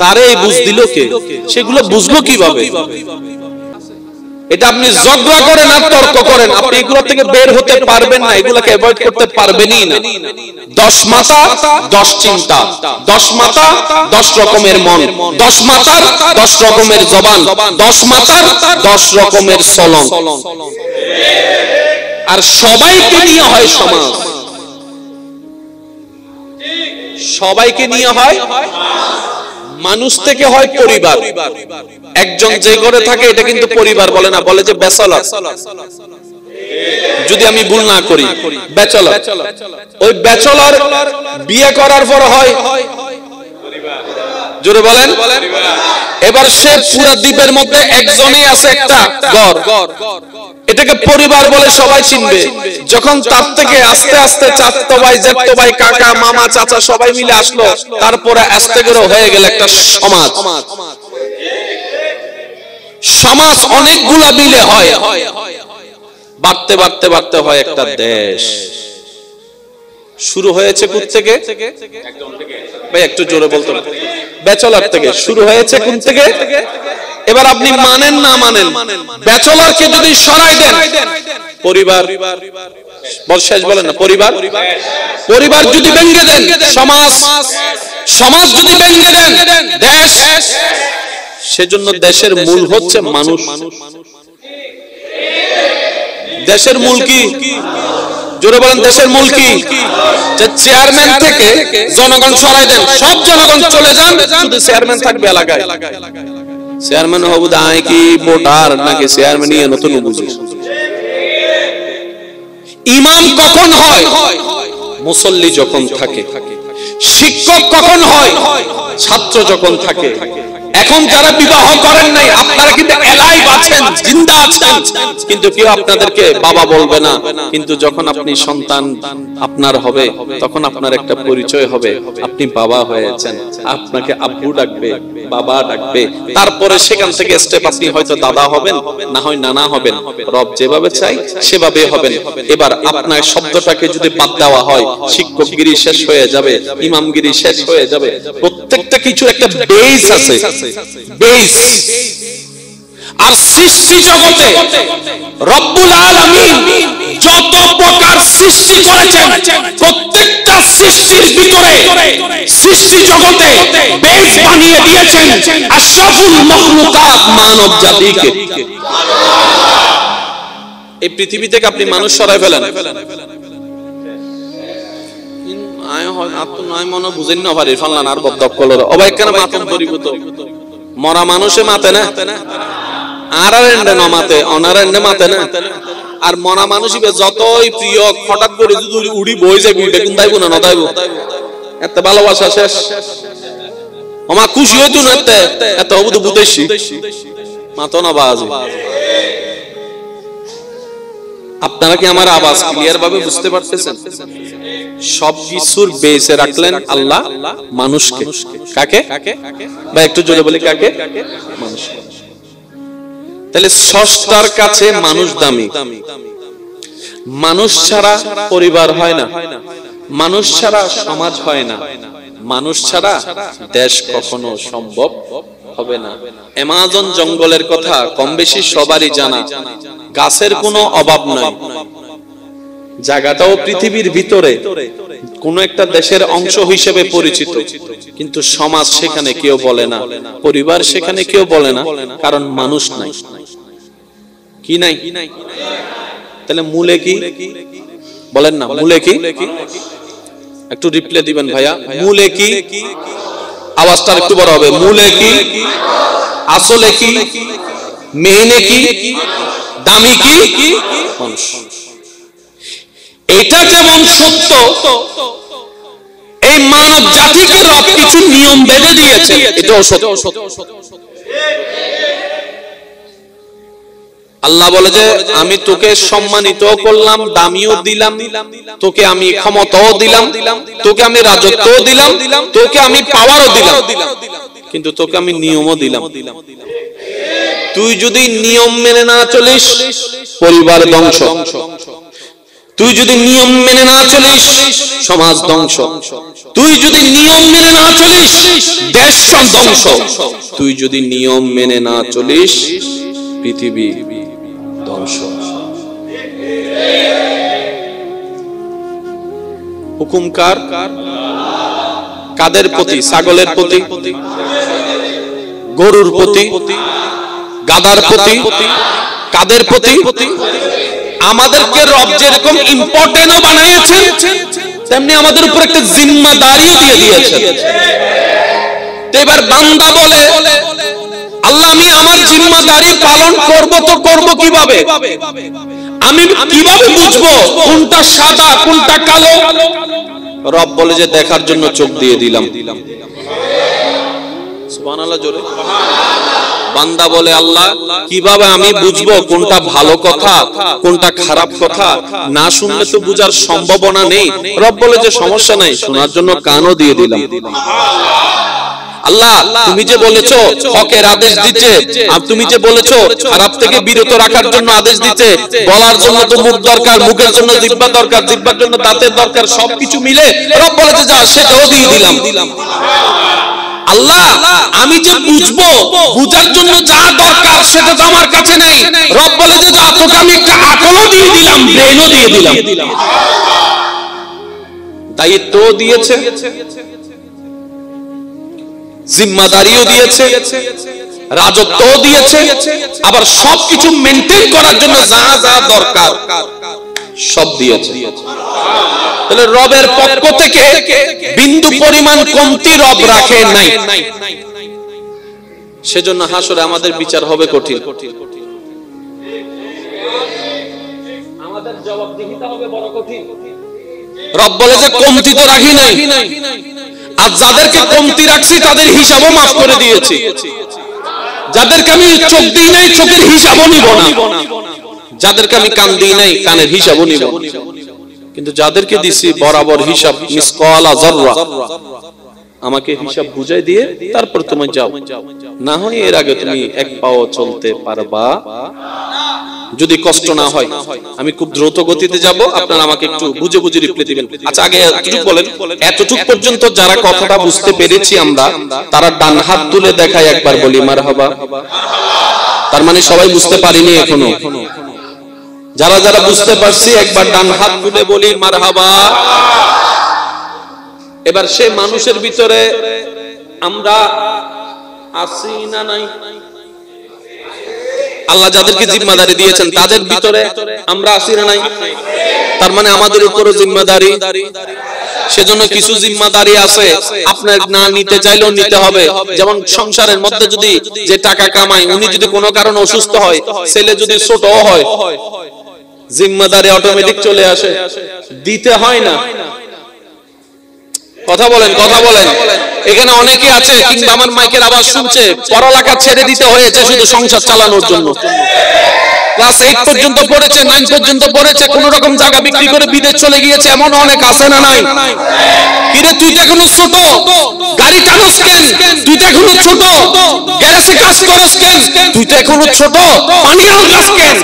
তারে বুঝ দিল কে? সেগুলো বুঝলো কিভাবে? এটা আপনি ঝগড়া করেন আর তর্ক করেন, আপনি এগুলো থেকে বের হতে পারবেন না, এগুলোকে অ্যাভয়েড করতে পারবেনই না। 10 মাথা 10 চিন্তা, 10 মাথা 10 রকমের মন, 10 মাথার 10 রকমের জবান, 10 মাথার 10 রকমের চলন। আর সবাইকে নিয়ে হয় সমাজ, সবাইকে নিয়ে হয় মানুষ, থেকে হয় পরিবার। একজন যে ঘরে থাকে এটা কিন্তু পরিবার বলে না, বলে যে ব্যাচেলর। যদি আমি ভুল না করি ব্যাচেলর, ওই ব্যাচেলর বিয়ে করার পর হয় জোরে বলেন। এবার সে পুরো দ্বীপের মধ্যে একজনই আছে একটা ঘর, এটাকে পরিবার বলে সবাই চিনবে। যখন তার থেকে আস্তে আস্তে চাচতো ভাই, জ্যাঠতো ভাই, কাকা, মামা, চাচা সবাই মিলে আসলো, তারপরে আস্তে করে হয়ে গেল একটা সমাজ। সমাজ অনেকগুলা মিলে হয়, বাড়তে বাড়তে বাড়তে হয় একটা দেশ। শুরু হয়েছে কোথা থেকে ভাই? একটু জোরে বলতে হবে। ব্যাচেলর থেকে শুরু হয়েছে কোন থেকে? এবার আপনি মানেন না মানেন, ব্যাচেলরকে যদি সরাই দেন পরিবার, শেষ বলেন না, পরিবার, পরিবার যদি ভেঙে দেন সমাজ, সমাজ যদি ভেঙে দেন দেশ। সেজন্য দেশের মূল হচ্ছে মানুষ। দেশের মূল কি? জোরে বলেন, দেশের মূল কি? যে চেয়ারম্যান থেকে জনগণ সরাই দেন, সব জনগণ চলে যান, শুধু চেয়ারম্যান থাকবে এলাকায়। চেয়ারম্যান হবু দায় কি ভোটার নাকি চেয়ারম্যান নিয়ে নতুন বুঝে। ইমাম কখন হয়? মুসল্লি যখন থাকে। শিক্ষক কখন হয়? ছাত্র যখন থাকে। এখন যারা বিবাহ করেন নাই আপনারা কিন্তু এলাইভ আছেন, জিন্দা আছেন, কিন্তু কেউ আপনাদেরকে বাবা বলবে না। কিন্তু যখন আপনি সন্তান আপনার হবে তখন আপনার একটা পরিচয় হবে, আপনি বাবা হয়েছেন, আপনাকে আব্বু ডাকবে, বাবা ডাকবে, তারপরে সেখান থেকে স্টেপ আপনি হয়তো দাদা হবেন, না হয় নানা হবেন। রব যেভাবে চাই সেভাবে হবেন। এবার আপনার শব্দটাকে যদি বাদ দেওয়া হয়, শিক্ষকগিরি শেষ হয়ে যাবে, ইমামগিরি শেষ হয়ে যাবে। প্রত্যেকটা কিছু একটা বেস আছে, বেস। আর সৃষ্টি জগতে রব্বুল আলামিন যত প্রকার সৃষ্টি করেছেন, প্রত্যেকটা সৃষ্টির ভিতরে সৃষ্টি জগতে বেস বানিয়ে দিয়েছেন আশরাফুল মাখলুকাত, মানব জাতিকে। এই পৃথিবী থেকে আপনি মানুষ সরাই ফেলেন, মরা মানুষে মাতে না, আর মাতে অনারান্ডে মাতে না। আর মরা মানুষই যতই প্রিয়, হঠাৎ করে যদি উড়ি বই যাবি দেখুন তাইব না নতাইব, এত ভালোবাসা শেষ। আমার খুশি হইতো না এত অবুধ বুঝেছি মাতো না বাজ। আপনারা কি আমার আওয়াজ ক্লিয়ার ভাবে বুঝতে পারতেছেন? সবকিছুর বেসে রাখলেন আল্লাহ মানুষকে। কাকে? বা একটু জোরে বলি কাকে? মানুষকে। তাহলে স্রষ্টার কাছে মানুষ দামি। মানুষ ছাড়া পরিবার হয় না, মানুষ ছাড়া সমাজ হয় না, মানুষ ছাড়া দেশ কখনো সম্ভব হবে না। অ্যামাজন জঙ্গলের কথা কম বেশি সবারই জানা, গাছের কোনো অভাব নাই। জায়গাটাও পৃথিবীর ভিতরে কোন একটা দেশের অংশ হিসেবে পরিচিত, কিন্তু সমাজ সেখানে কেউ বলে না, পরিবার সেখানে কেউ বলে না, কারণ মানুষ নাই। কি নাই? তাহলে মূলে কি বলেন না? মূলে কি? একটু রিপ্লে দিবেন ভাইয়া। মূলে কি? আওয়াজটা একটু বড় হবে। মূলে কি? আসলে কি? মেইনে কি? দামি কি? মানুষ। এটা যেমন সত্য, এই মানব জাতিকে রব কিছু নিয়ম বেঁধে দিয়েছে, এটাও সত্য। আল্লাহ বলে যে আমি তোকে সম্মানিত করলাম, দামিও দিলাম, তোকে আমি ক্ষমতাও দিলাম, তোকে আমি রাজত্বও দিলাম, তোকে আমি পাওয়ারও দিলাম, কিন্তু তোকে আমি নিয়মও দিলাম। তুই যদি নিয়ম মেনে না চলিস, পরিবার ধ্বংস। তুই যদি নিয়ম মেনে না চলিস, সমাজ ধ্বংস। তুই যদি নিয়ম মেনে না চলিস, দেশ ধ্বংস। তুই যদি নিয়ম মেনে না চলিস, পৃথিবী ধ্বংস। হুকুম কার? কাদের প্রতি? ছাগলের প্রতি, গরুর প্রতি, গাধার প্রতি, কাদের প্রতি? আমাদেরকে রব যেরকম ইম্পর্টেন্ট বানিয়েছেন, তেমনি আমাদের উপর একটা জিম্মাদারিও দিয়ে দিয়েছেন। এবার বান্দা বলে আল্লাহ আমি আমার জিম্মাদারি পালন করব, তো করব কিভাবে? আমি কিভাবে বুঝবো কোনটা সাদা কোনটা কালো? রব বলে যে দেখার জন্য চোখ দিয়ে দিলাম। সুবহানাল্লাহ জোরে। বান্দা বলে আল্লাহ কিভাবে আমি বুঝবো কোনটা ভালো কথা কোনটা খারাপ কথা? না শুনলে তো বুঝার সম্ভাবনা নেই। রব বলে যে সমস্যা নাই, শোনার জন্য কানও দিয়ে দিলাম। আল্লাহ তুমি যে বলেছো হকের আদেশ দিতে, আর তুমি যে বলেছো খারাপ থেকে বিরত রাখার জন্য আদেশ দিতে, বলার জন্য তো মুখ দরকার, মুখের জন্য জিহ্বা দরকার, জিহ্বার জন্য দাঁতের দরকার, সবকিছু মিলে রব বলে যে যা সেটাও দিয়ে দিলাম। আল্লাহ আমি যে বুঝবো, বুঝার জন্য যা দরকার সেটা তো আমার কাছে নেই। রব বলে যে যা তোকে আমি একটা আকলও দিয়ে দিলাম, ব্রেনও দিয়ে দিলাম। দায়িত্ব দিয়েছে, জিম্মাদারিও দিয়েছে, রাজত্বও দিয়েছে, আবার সবকিছু মেনটেন করার জন্য যা যা দরকার সব দিয়েছে। তাহলে রবের পক্ষ থেকে বিন্দু পরিমাণ কমতি রব রাখে নাই। সেজন্য হাসরে আমাদের বিচার হবে কঠিন, আমাদের জবাবদিহিতা হবে বড় কঠিন। রব বলে যে কমতি তো রাখি নাই, আর যাদেরকে কমতি রাখছি তাদের হিসাবও মাফ করে দিয়েছি। যাদেরকে আমি চোখ দিই নাই চোখের হিসাবও নিব না, যাদেরকে আমি কান দিই নাই কানের হিসাবও নিব, কিন্তু যাদেরকে দিছি বরাবর হিসাব মিসকালা যাররা, আমাকে হিসাব বুঝাই দিয়ে তারপর তুমি যাও, না হয় এর আগে তুমি এক পাও চলতে পারবা যদি কষ্ট না হয়। আমি খুব দ্রুত গতিতে যাব, আপনারা আমাকে একটু বুঝে বুঝে রিপ্লাই দিবেন। আচ্ছা আগে এতটুকু বলেন, এতটুকু পর্যন্ত যারা কথাটা বুঝতে পেরেছি আমরা, তারা ডান হাত তুলে দেখায় একবার বলি মারহাবা। তার মানে সবাই বুঝতে পারিনি এখনো। যারা যারা বুঝতে পারছি একবার ডান হাত তুলে বলি মারহাবা। এবার সে মানুষের ভিতরে আমরা আছি না নাই? আল্লাহ যাদেরকে জিম্মাদারি দিয়েছেন তাদের ভিতরে আমরা আছি না নাই? তার মানে আমাদের উপরও জিম্মাদারি। সেজন্য কিছু জিম্মাদারি আছে আপনার না নিতে চাইলেও নিতে হবে। যেমন সংসারের মধ্যে যদি যে টাকা কামায় উনি যদি কোনো কারণে অসুস্থ হয়, ছেলে যদি ছোট হয়, জিম্মাদারি অটোমেটিক চলে আসে, দিতে হয় না। কথা বলেন, কথা বলেন। এখানে অনেকে আছে কিংবা আমার মাইকের আওয়াজ শুনছে, পড়ালেখা ছেড়ে দিতে হয়েছে শুধু সংসার চালানোর জন্য। ক্লাস 8 পর্যন্ত পড়েছে, 9 পর্যন্ত পড়েছে, কোন রকম জায়গা বিক্রি করে বিদেশ চলে গিয়েছে, এমন অনেক আছে না নাই? কিরে তুই তো এখনো ছোট, গাড়ি টানোস কেন? তুই তো এখনো ছোট, গ্যারেজে কাজ করস কেন? তুই তো এখনো ছোট, পানি আনলাস কেন?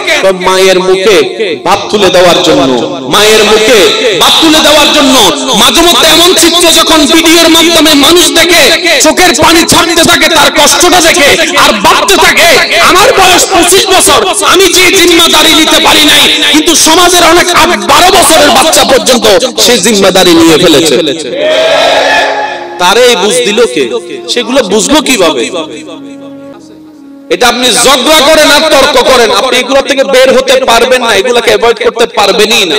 মায়ের মুখে ভাত তুলে দেওয়ার জন্য, মায়ের মুখে ভাত তুলে দেওয়ার জন্য মাঝে মধ্যে এমন চিত্র যখন ভিডিওর মাধ্যমে মানুষ দেখে চোখের পানি ছাড়তে থাকে তার কষ্টটা দেখে, আর ভাবতে থাকে আমার বয়স 25 বছর, আমি যে জিম্মাদারি নিতে পারি নাই, কিন্তু সমাজের অনেক 12 বছরের বাচ্চা পর্যন্ত সে জিম্মাদারি নিয়ে ফেলেছে। তারে বুঝ দিল কে? সেগুলো বুঝলো কিভাবে? এটা আপনি ঝগড়া করেন আর তর্ক করেন, আপনি এগুলো থেকে বের হতে পারবেন না, এগুলোকে অ্যাভয়েড করতে পারবেনই না।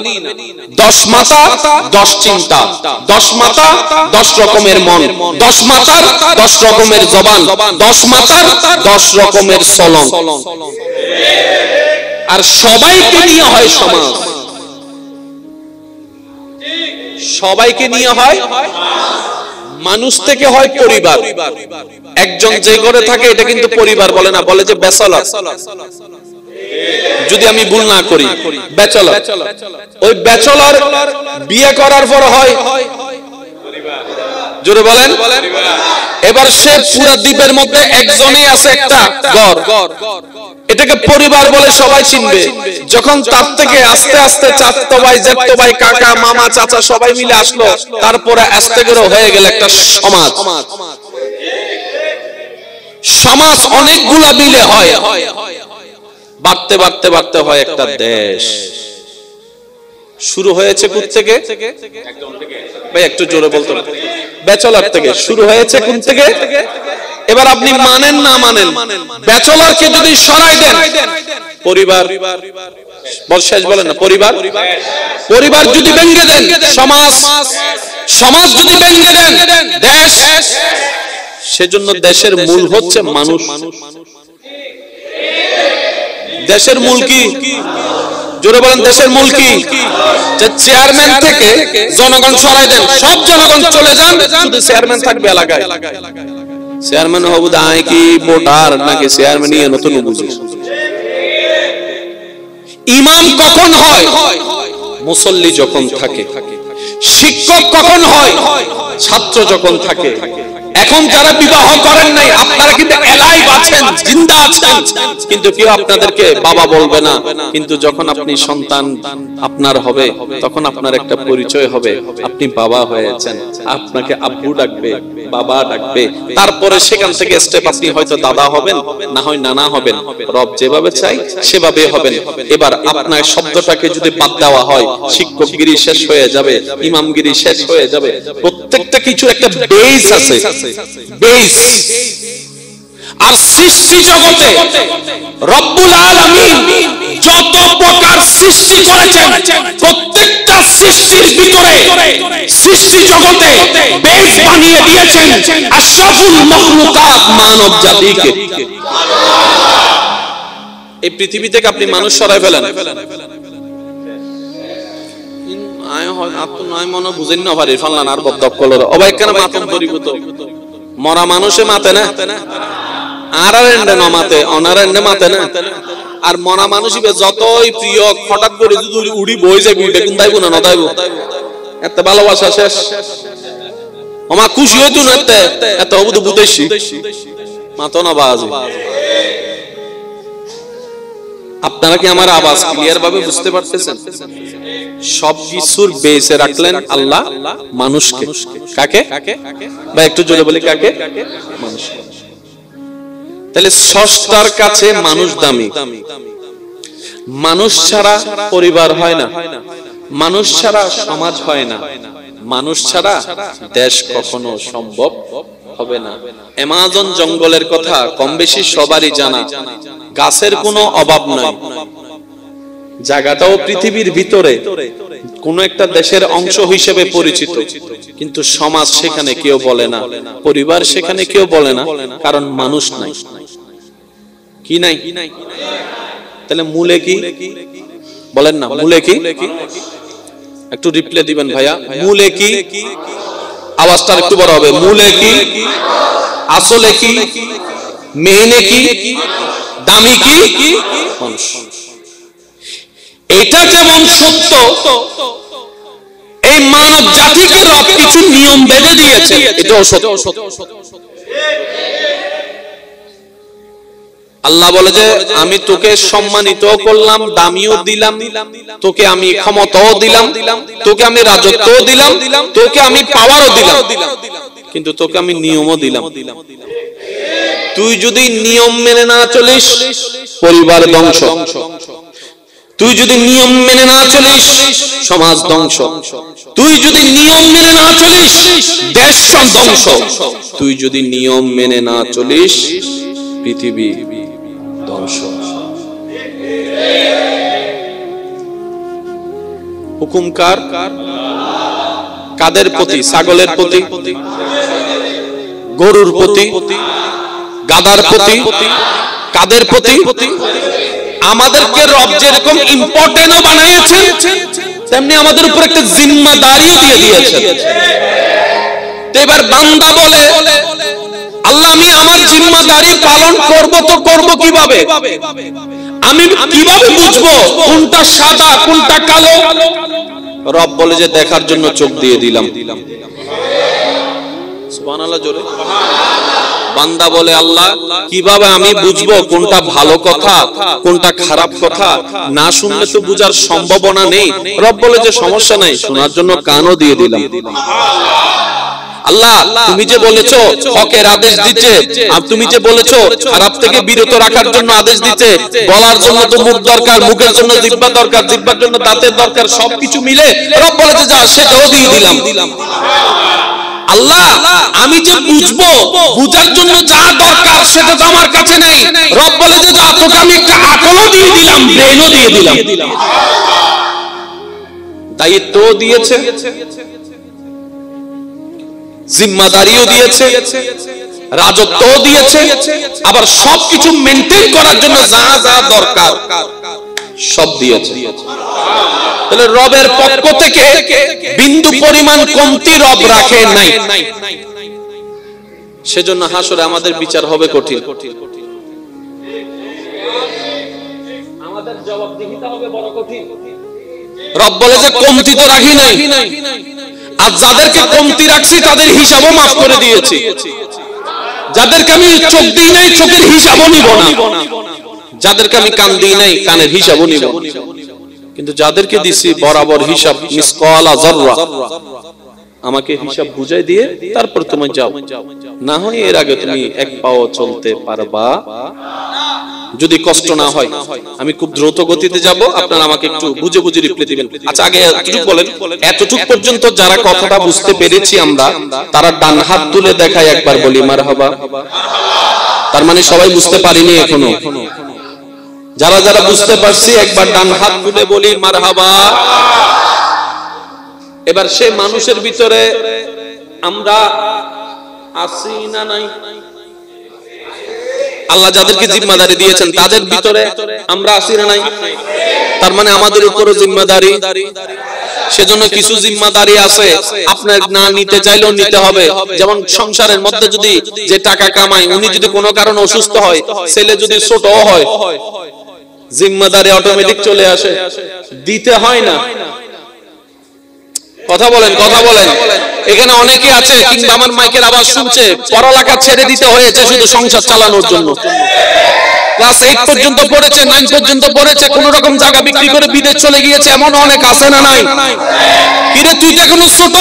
10 মাথা 10 চিন্তা, 10 মাথা 10 রকমের মন, 10 মাথার 10 রকমের জবান, 10 মাথার 10 রকমের চলন, আর সবাইকে নিয়ে হয় সমাজ, সবাইকে নিয়ে হয় মানুষ থেকে হয় পরিবার। একজন যে ঘরে থাকে এটা কিন্তু পরিবার বলে না, বলে যে ব্যাচেলর। যদি আমি ভুল না করি ব্যাচেলর, ওই ব্যাচেলর বিয়ে করার পর হয় জোরে বলেন। এবার সে পুরো দ্বীপের মধ্যে একজনই আছে একটা ঘর, এটাকে পরিবার বলে সবাই চিনবে। যখন তার থেকে আস্তে আস্তে চাচতো ভাই, জ্যাঠতো ভাই, কাকা, মামা, চাচা সবাই মিলে আসলো, তারপরে আস্তে করে হয়ে গেল একটা সমাজ। সমাজ অনেকগুলা মিলে হয়, বাড়তে বাড়তে বাড়তে হয় একটা দেশ। শুরু হয়েছে কোথা থেকে ভাই? একটু জোরে বলতে হবে। ব্যাচেলর থেকে শুরু হয়েছে কোথা থেকে? এবার আপনি মানেন না মানেন, ব্যাচেলরকে যদি সরাই দেন পরিবার, শেষ বলেন না, পরিবার, পরিবার যদি ভেঙে দেন সমাজ, সমাজ যদি ভেঙে দেন দেশ। সেজন্য দেশের মূল হচ্ছে মানুষ। দেশের মূল কি? জোরে বলেন, দেশের মূল কি? যে চেয়ারম্যান থেকে জনগণ সরাই দেন, সব জনগণ চলে যান, শুধু চেয়ারম্যান থাকবে এলাকায়। চেয়ারম্যান হবু দায় কি ভোটার নাকি চেয়ারম্যান নিয়ে নতুন বুঝি? ইমাম কখন হয়? মুসল্লি যখন থাকে। শিক্ষক কখন হয়? ছাত্র যখন থাকে। এখন যারা বিবাহ করেন নাই আপনারা কিন্তু এলাইভ আছেন, জিন্দা আছেন, কিন্তু কেউ আপনাদেরকে বাবা বলবে না। কিন্তু যখন আপনি সন্তান আপনার হবে তখন আপনার একটা পরিচয় হবে, আপনি বাবা হয়েছেন, আপনাকে আব্বু ডাকবে, বাবা ডাকবে, তারপরে সেখান থেকে স্টেপ আপনি হয়তো দাদা হবেন, না হয় নানা হবেন। রব যেভাবে চাই সেভাবে হবেন। এবার আপনার শব্দটাকে যদি বাদ দেওয়া হয়, শিক্ষকগিরি শেষ হয়ে যাবে, ইমামগিরি শেষ হয়ে যাবে। প্রত্যেকটা কিছু একটা বেস আছে, বেস। আর সৃষ্টি জগতে রব্বুল আলামিন যত প্রকার সৃষ্টি করেছেন, প্রত্যেকটা সৃষ্টির ভিতরে সৃষ্টি জগতে বেস বানিয়ে দিয়েছেন আশরাফুল মাখলুকাত, মানব জাতিকে। এই পৃথিবী থেকে আপনি মানুষ সরাই ফেলেন, মরা মানুষে মাতে না, আর নমাতে অনারেন্ডে মাতে না আর মনা মানুষই যতই প্রিয় হঠাৎ করে যদি উড়ি বই যাবি দেখুন তাইবো না নদাইব এত ভালোবাসা শেষ আমার খুশি হইতো না এত অবুধ বুদেশি মাতো না বাজে। আপনারা কি আমার আওয়াজ ক্লিয়ার ভাবে বুঝতে পারতেছেন? সবকিছুর বেসে রাখলেন আল্লাহ মানুষকে। কাকে বা একটু জোরে বলি কাকে? মানুষকে। তাহলে স্রষ্টার কাছে মানুষ দামি। মানুষ ছাড়া পরিবার হয় না, মানুষ ছাড়া সমাজ হয় না, মানুষ ছাড়া দেশ কখনো সম্ভব হবে না। অ্যামাজন জঙ্গলের কথা কম বেশি সবারই জানা। গাছের কোনো অভাব নাই, জায়গাটাও পৃথিবীর ভিতরে কোন একটা দেশের অংশ হিসেবে পরিচিত, কিন্তু সমাজ সেখানে কেউ বলে না, পরিবার সেখানে কেউ বলে না, কারণ মানুষ নাই। কি নাই? তাহলে মূলে কি বলেন না? মূলে কি? একটু রিপ্লে দিবেন ভাইয়া। মূলে কি? আওয়াজটা একটু বড় হবে। মূলে কি? আসলে কি? মেইনে কি? দামি কি? মানুষ। এটা যেমন সত্য, এই মানব জাতিকে রব কিছু নিয়ম বেঁধে দিয়েছে, এটাও সত্য। আল্লাহ বলে যে আমি তোকে সম্মানিত করলাম, দামিও দিলাম, তোকে আমি ক্ষমতাও দিলাম, তোকে আমি রাজত্বও দিলাম, তোকে আমি পাওয়ারও দিলাম, কিন্তু তোকে আমি নিয়মও দিলাম। তুই যদি নিয়ম মেনে না চলিস, পরিবার ধ্বংস। তুই যদি নিয়ম মেনে না চলিস, সমাজ ধ্বংস। তুই যদি নিয়ম মেনে না চলিস, দেশ ধ্বংস। তুই যদি নিয়ম মেনে না চলিস, পৃথিবী ধ্বংস। হুকুম কার? কাদের প্রতি? ছাগলের প্রতি, গরুর প্রতি, গাধার প্রতি, কাদের প্রতি? আমাদেরকে রব যেরকম ইম্পর্টেন্টও বানিয়েছেন, তেমনি আমাদের উপর একটা জিম্মাদারিও দিয়ে দিয়েছেন। তো এবার বান্দা বলে আল্লাহ আমি আমার জিম্মাদারি পালন করব, তো করব কিভাবে? আমি কিভাবে বুঝবো কোনটা সাদা কোনটা কালো? রব বলে যে দেখার জন্য চোখ দিয়ে দিলাম। সুবহানাল্লাহ জোরে। বান্দা বলে আল্লাহ কিভাবে আমি বুঝবো কোনটা ভালো কথা কোনটা খারাপ কথা? না শুনলে তো বুঝার সম্ভাবনা নেই। রব বলে যে সমস্যা নাই, শোনার জন্য কানও দিয়ে দিলাম। আল্লাহ তুমি যে বলেছো হকের আদেশ দিতে, আর তুমি যে বলেছো খারাপ থেকে বিরত রাখার জন্য আদেশ দিতে, বলার জন্য তো মুখ দরকার, মুখের জন্য জিহ্বা দরকার, জিহ্বার জন্য দাঁতের দরকার, সবকিছু মিলে রব বলে যে যা সেটাও দিয়ে দিলাম। আল্লাহ আমি যে বুঝবো, বুঝার জন্য যা দরকার সেটা তো আমার কাছে নেই। রব বলে যে যা তোকে আমি একটা আকলও দিয়ে দিলাম, ব্রেনও দিয়ে দিলাম। দায়িত্ব দিয়েছে, জিম্মাদারিও দিয়েছে, রাজত্বও দিয়েছে, আবার সবকিছু মেনটেন করার জন্য যা যা দরকার সব দিয়েছে। তাহলে রবের পক্ষ থেকে বিন্দু পরিমাণ কমতি রব রাখে নাই। সেজন্য হাসরে আমাদের বিচার হবে কঠিন, আমাদের জবাবদিহিতা হবে বড় কঠিন। রব বলে যে কমতি তো রাখি নাই, আর যাদেরকে কমতি রাখছি তাদের হিসাবও মাফ করে দিয়েছি। যাদেরকে আমি চোখ দিই নাই, চোখের হিসাবও নিব না। যাদেরকে আমি কান দিই নাই, কানের হিসাবও নিব। কিন্তু যাদেরকে দিছি বরাবর হিসাব, মিসকালা যাররা, আমাকে হিসাব বুঝাই দিয়ে তারপর তুমি যাও, না হয় এর আগে তুমি এক পাও চলতে পারবা। যদি কষ্ট না হয় আমি খুব দ্রুত গতিতে যাব, আপনারা আমাকে একটু বুঝে বুঝে রিপ্লাই দিবেন। আচ্ছা আগে এতটুকু বলেন, এতটুকু পর্যন্ত যারা কথাটা বুঝতে পেরেছি আমরা, তারা ডান হাত তুলে দেখায় একবার বলি মারহাবা। তার মানে সবাই বুঝতে পারিনি এখনো। যারা যারা বুঝতে পারছি একবার ডান হাত তুলে বলি মারহাবা। এবার সে মানুষের ভিতরে আমরা আছি না নাই? আল্লাহ যাদেরকে জিম্মাদারি দিয়েছেন তাদের ভিতরে আমরা আছি না নাই? তার মানে আমাদের উপরও জিম্মাদারি সেজন্য কিছু জিম্মাদারি আছে আপনার না নিতে চাইলেও নিতে হবে। যেমন সংসারের মধ্যে যদি যে টাকা কামায় উনি যদি কোনো কারণে অসুস্থ হয়, ছেলে যদি ছোটও হয়, জিম্মাদারি অটোমেটিক চলে আসে, দিতে হয় না। কথা বলেন, কথা বলেন। এখানে অনেকে আছে কিংবা আমার মাইকের আওয়াজ শুনছে, পড়ালেখা ছেড়ে দিতে হয়েছে শুধু সংসার চালানোর জন্য। ক্লাস 8 পর্যন্ত পড়েছে, 9 পর্যন্ত পড়েছে, কোন রকম জায়গা বিক্রি করে বিদেশ চলে গিয়েছে, এমন অনেক আছে না নাই? কিরে তুই তো এখনো ছোট,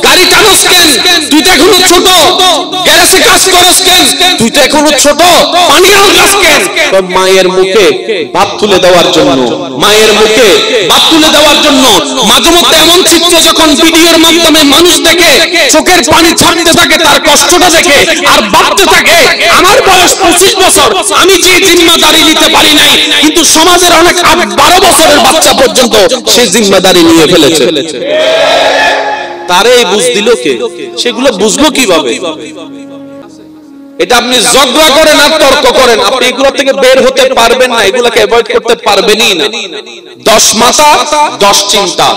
গাড়ি টানোস কেন? তুই তো এখনো ছোট, গ্যারেজে কাজ করস কেন? তুই তো এখনো ছোট, পানি আনলাস কেন? মায়ের মুখে ভাত তুলে দেওয়ার জন্য, মায়ের মুখে ভাত তুলে দেওয়ার জন্য। মাঝে মধ্যে এমন চিত্র যখন ভিডিওর মাধ্যমে মানুষ দেখে, চোখের পানি ছাড়তে থাকে তার কষ্টটা দেখে, আর ভাবতে থাকে আমার বয়স 25 বছর, আমি যে জিম্মাদারি নিতে পারি নাই, কিন্তু সমাজের অনেক 12 বছরের বাচ্চা পর্যন্ত সে জিম্মাদারি নিয়ে ফেলেছে। তারে বুঝ দিল কে? সেগুলো বুঝবো কিভাবে? এটা আপনি ঝগড়া করেন আর তর্ক করেন, আপনি এগুলো থেকে বের হতে পারবেন না, এগুলোকে অ্যাভয়েড করতে পারবেনই না। 10 মাথা 10 চিন্তা,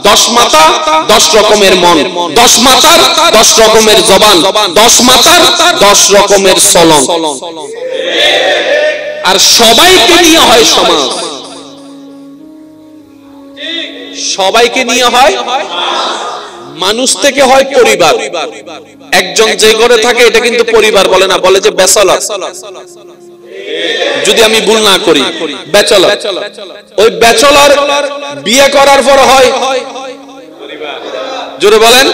10 মাথা 10 রকমের মন, 10 মাথার 10 রকমের জবান, 10 মাথার 10 রকমের চলন। আর সবাইকে নিয়ে হয় সমাজ, সবাইকে নিয়ে হয় মানুষ, থেকে হয় পরিবার। একজন যে ঘরে থাকে এটা কিন্তু পরিবার বলে না, বলে যে ব্যাচেলর। যদি আমি ভুল না করি, ব্যাচেলর। ওই ব্যাচেলর বিয়ে করার পর হয় জোরে বলেন।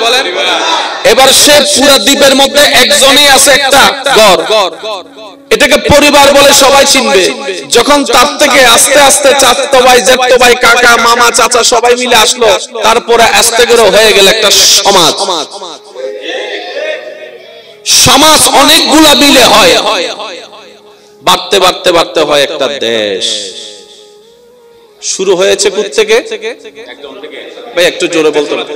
এবার সে পুরো দ্বীপের মধ্যে একজনই আছে একটা ঘর, এটাকে পরিবার বলে সবাই চিনবে। যখন তার থেকে আস্তে আস্তে চাচতো ভাই, জ্যাঠতো ভাই, কাকা, মামা, চাচা সবাই মিলে আসলো, তারপরে আস্তে করে হয়ে গেল একটা সমাজ। সমাজ অনেকগুলা মিলে হয়, বাড়তে বাড়তে বাড়তে হয় একটা দেশ। শুরু হয়েছে কোথা থেকে ভাই? একটু জোরে বলতে হবে।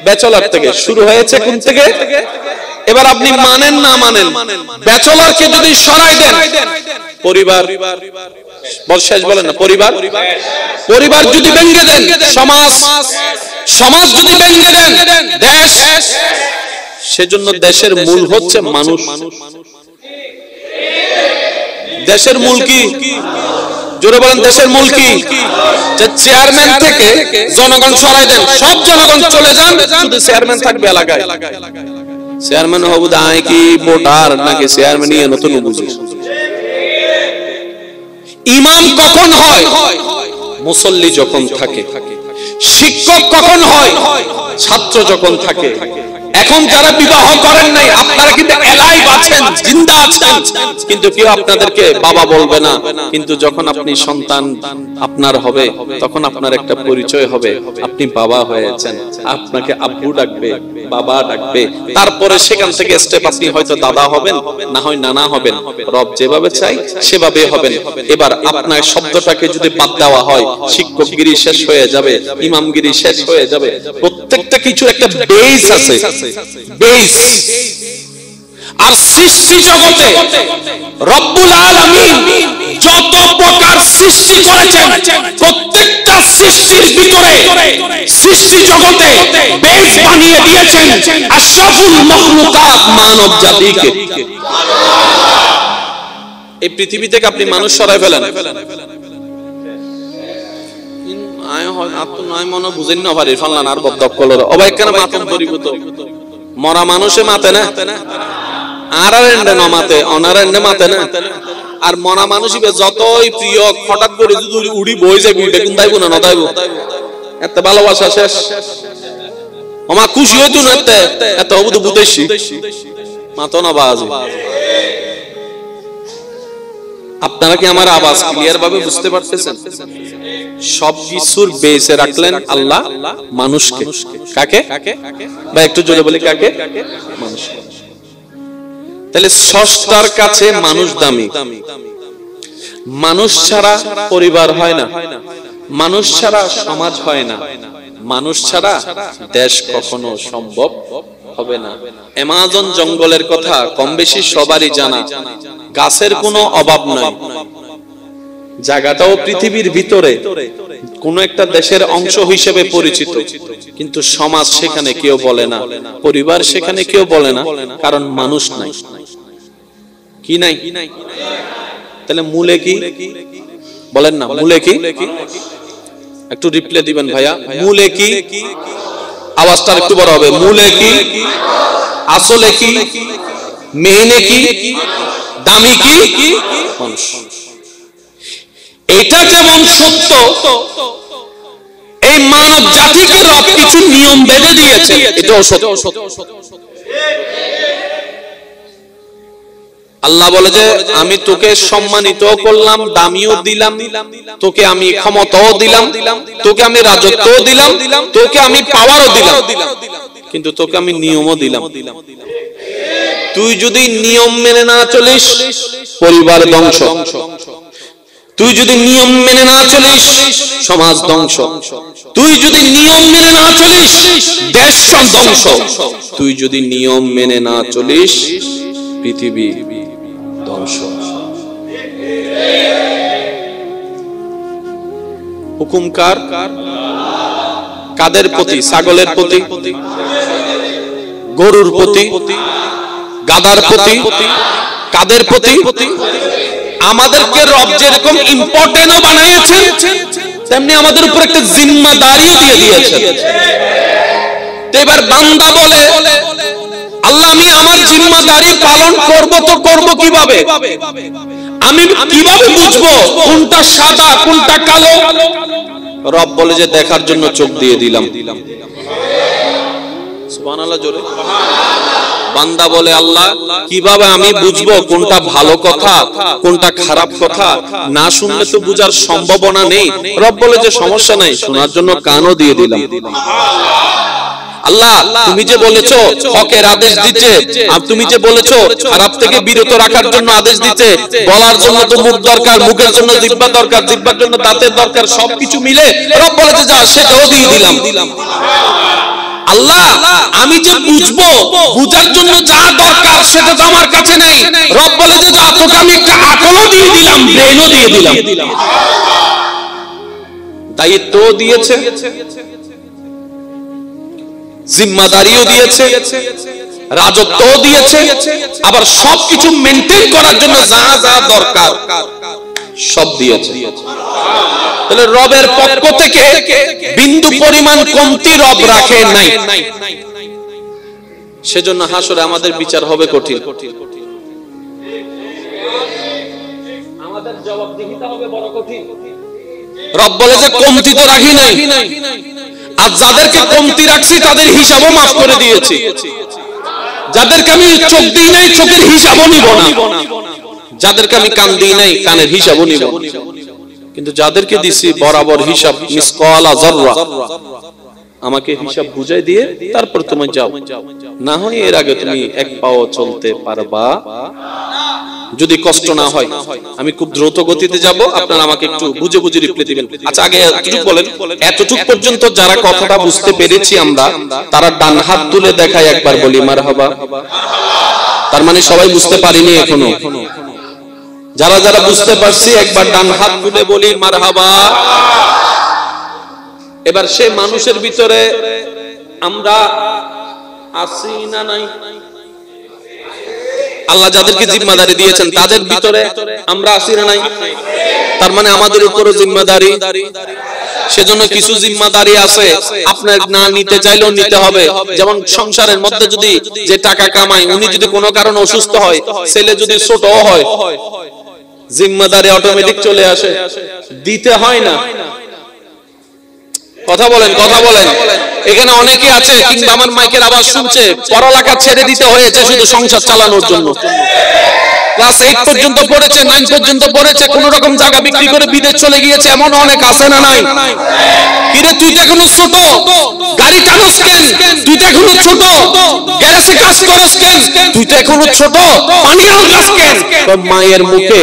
ব্যাচেলর থেকে শুরু হয়েছে কোন থেকে? এবার আপনি মানেন না মানেন, ব্যাচেলরকে যদি সরাই দেন পরিবার, শেষ বলেন না, পরিবার, পরিবার যদি ভেঙে দেন সমাজ, সমাজ যদি ভেঙে দেন দেশ। সেজন্য দেশের মূল হচ্ছে মানুষ। দেশের মূল কি? জোরে বলেন, দেশের মূল কি? যে চেয়ারম্যান থেকে জনগণ সরাই দেন, সব জনগণ চলে যান, শুধু চেয়ারম্যান থাকবে এলাকায়। চেয়ারম্যান হবু দায় কি ভোটার নাকি চেয়ারম্যান ইয়ে নতুন বুঝি। ইমাম কখন হয়? মুসল্লি যখন থাকে। শিক্ষক কখন হয়? ছাত্র যখন থাকে। এখন যারা বিবাহ করেন নাই আপনারা কিন্তু এলাইভ আছেন, জিন্দা আছেন, কিন্তু কেউ আপনাদেরকে বাবা বলবে না। কিন্তু যখন আপনি সন্তান আপনার হবে তখন আপনার একটা পরিচয় হবে, আপনি বাবা হয়েছেন, আপনাকে আব্বু ডাকবে, বাবা ডাকবে। তারপরে সেখান থেকে স্টেপ আপনি হয়তো দাদা হবেন, না হয় নানা হবেন। রব যেভাবে চাই সেভাবে হবেন। এবার আপনার শব্দটাকে যদি বাদ দেওয়া হয়, শিক্ষকগিরি শেষ হয়ে যাবে, ইমামগিরি শেষ হয়ে যাবে। প্রত্যেকটা কিছু একটা বেস আছে, বেস। আর সৃষ্টি জগতে রব্বুল আলামিন যত প্রকার সৃষ্টি করেছেন, প্রত্যেকটা সৃষ্টির ভিতরে সৃষ্টি জগতে বেস বানিয়ে দিয়েছেন আশরাফুল মাখলুকাত, মানব জাতিকে। এই পৃথিবী থেকে আপনি মানুষ সরাই ফেলেন, মরা মানুষে মাতে না, আর মাতে অনারেন্ডে মাতে না। আর মরা মানুষ যতই প্রিয়, হঠাৎ করে যদি উড়ি বই যাবি দেখুন তাইব না নদাইব, এত ভালোবাসা শেষ। আমার খুশি হইতো না, এত অবুধ বুঝেছি মাতো না বাজে। আপনারা কি আমার আওয়াজ ক্লিয়ার ভাবে বুঝতে পারতেছেন? সবকিছুর বেসে রাখলেন আল্লাহ মানুষকে। কাকে বা একটু জোরে বলি, কাকে? মানুষকে। তাহলে স্রষ্টার কাছে মানুষ দামি। মানুষ ছাড়া পরিবার হয় না, মানুষ ছাড়া সমাজ হয় না, মানুষ ছাড়া দেশ কখনো সম্ভব হবে না। অ্যামাজন জঙ্গলের কথা কম বেশি সবারই জানা। গাছের কোনো অভাব নাই, জায়গাটাও পৃথিবীর ভিতরে, কোন একটা দেশের অংশ হিসেবে পরিচিত, কিন্তু সমাজ সেখানে কেউ বলে না, পরিবার সেখানে কেউ বলে না, কারণ মানুষ নাই। কি নাই? তাহলে মূলে কি বলেন না? মূলে কি? একটু রিপ্লাই দিবেন ভাইয়া। মূলে কি? আওয়াজটা একটু বড় হবে। মূলে কি? আসলে কি? মেইনে কি? দামি কি? মানুষ। এটা যেমন সত্য, এই মানব জাতিকে রব কিছু নিয়ম বেঁধে দিয়েছে, এটাও সত্য। আল্লাহ বলে যে আমি তোকে সম্মানিত করলাম, দামিও দিলাম, তোকে আমি ক্ষমতাও দিলাম, তোকে আমি রাজত্বও দিলাম, তোকে আমি পাওয়ারও দিলাম, কিন্তু তোকে আমি নিয়মও দিলাম। তুই যদি নিয়ম মেনে না চলিস, পরিবার ধ্বংস। তুই যদি নিয়ম মেনে না চলিস, সমাজ ধ্বংস। তুই যদি নিয়ম মেনে না চলিস, দেশ ধ্বংস। তুই যদি নিয়ম মেনে না চলিস, পৃথিবী ধ্বংস। হুকুম কার? কাদের প্রতি? ছাগলের প্রতি, গরুর প্রতি, গাধার প্রতি, কাদের প্রতি? আমাদেরকে রব যেরকম ইম্পর্টেন্টও বানিয়েছেন, তেমনি আমাদের উপর একটা জিম্মাদারিও দিয়ে দিয়েছেন। এবার বান্দা বলে, আল্লাহ আমি আমার জিম্মাদারি পালন করব, তো করব কিভাবে? আমি কিভাবে বুঝবো কোনটা সাদা কোনটা কালো? রব বলে যে দেখার জন্য চোখ দিয়ে দিলাম। সুবহানাল্লাহ জোরে। বান্দা বলে আল্লাহ কিভাবে আমি বুঝবো কোনটা ভালো কথা কোনটা খারাপ কথা? না শুনলে তো বুঝার সম্ভাবনা নেই। রব বলে যে সমস্যা নাই, শোনার জন্য কানও দিয়ে দিলাম। আল্লাহ তুমি যে বলেছো হকের আদেশ দিতে, আর তুমি যে বলেছো খারাপ থেকে বিরত রাখার জন্য আদেশ দিতে, বলার জন্য তো মুখ দরকার, মুখের জন্য জিহ্বা দরকার, জিহ্বার জন্য দাঁতের দরকার, সবকিছু মিলে রব বলে যে যা সেটাও দিয়ে দিলাম। আল্লাহ আমি যে বুঝবো, বুঝার জন্য যা দরকার সেটা তো আমার কাছে নেই। রব বলে যে যা তোকে আমি একটা আকলও দিয়ে দিলাম, ব্রেনও দিয়ে দিলাম। দায়িত্ব দিয়েছে, জিম্মাদারিও দিয়েছে, রাজত্বও দিয়েছে, আবার সবকিছু মেইনটেইন করার জন্য যা যা দরকার সব দিয়েছে। তাহলে রবের পক্ষ থেকে বিন্দু পরিমাণ কমতি রব রাখে নাই। সেজন্য হাসরে আমাদের বিচার হবে কঠিন, আমাদের জবাবদিহিতা হবে বড় কঠিন। রব বলে যে কমতি তো রাখি নাই, আর যাদেরকে কমতি রাখছি তাদের হিসাবও মাফ করে দিয়েছি। যাদেরকে আমি চোখ দিই নাই, চোখের হিসাবও নিব না। যাদেরকে আমি কান দিই নাই, কানের হিসাবও নিব। কিন্তু যাদেরকে দিছি বরাবর হিসাব, মিসকালা যাররা, আমাকে হিসাব বুঝাই দিয়ে তারপর তুমি যাও, না হয় এর আগে তুমি এক পাও চলতে পারবা। যদি কষ্ট না হয় আমি খুব দ্রুত গতিতে যাব, আপনারা আমাকে একটু বুঝে বুঝে রিপ্লাই দিবেন। আচ্ছা আগে এতটুকু বলেন, এতটুকু পর্যন্ত যারা কথাটা বুঝতে পেরেছি আমরা, তারা ডান হাত তুলে দেখায় একবার বলি মারহাবা। তার মানে সবাই বুঝতে পারিনি এখনো। যারা যারা বুঝতে পারছি একবার ডান হাত তুলে বলি মারহাবা। এবার সে মানুষের ভিতরে আমরা আছি না নাই? আল্লাহ যাদেরকে জিম্মাদারি দিয়েছেন তাদের ভিতরে আমরা আছি না নাই? তার মানে আমাদের উপরও জিম্মাদারি। সেজন্য কিছু জিম্মাদারি আছে আপনার না নিতে চাইলেও নিতে হবে। যেমন সংসারের মধ্যে যদি যে টাকা কামায়, উনি যদি কোনো কারণে অসুস্থ হয়, ছেলে যদি ছোট হয়, জিম্মাদারি অটোমেটিক চলে আসে, দিতে হয় না। কথা বলেন, কথা বলেন। এখানে অনেকে আছে কিংবা আমার মাইকের আওয়াজ শুনছে, পড়ালেখা ছেড়ে দিতে হয়েছে শুধু সংসার চালানোর জন্য। ক্লাস 8 পর্যন্ত পড়েছে, 9 পর্যন্ত পড়েছে, কোন রকম জায়গা বিক্রি করে বিদেশ চলে গিয়েছে, এমন অনেক আছে না নাই? কিরে তুই তো এখনো ছোট, গাড়ি টানোস কেন? তুই তো এখনো ছোট, গ্যারেজে কাজ করস কেন? তুই তো এখনো ছোট, পানি আনলাস কেন? মায়ের মুখে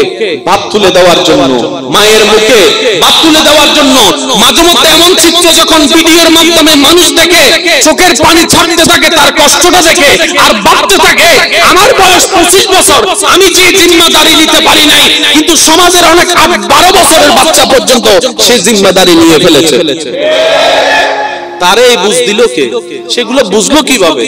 ভাত তুলে দেওয়ার জন্য, মায়ের মুখে ভাত তুলে দেওয়ার জন্য। মাঝে মধ্যে এমন চিত্র যখন ভিডিওর মাধ্যমে মানুষ দেখে, চোখের পানি ছাড়তে থাকে তার কষ্টটা দেখে, আর ভাবতে থাকে আমার বয়স 25 বছর, আমি যে জিম্মাদারি নিতে পারি নাই, কিন্তু সমাজের অনেক 8-12 বছরের বাচ্চা পর্যন্ত সে জিম্মাদারি নিয়ে ফেলেছে। তারে বুঝ দিল কে? সেগুলো বুঝলো কিভাবে?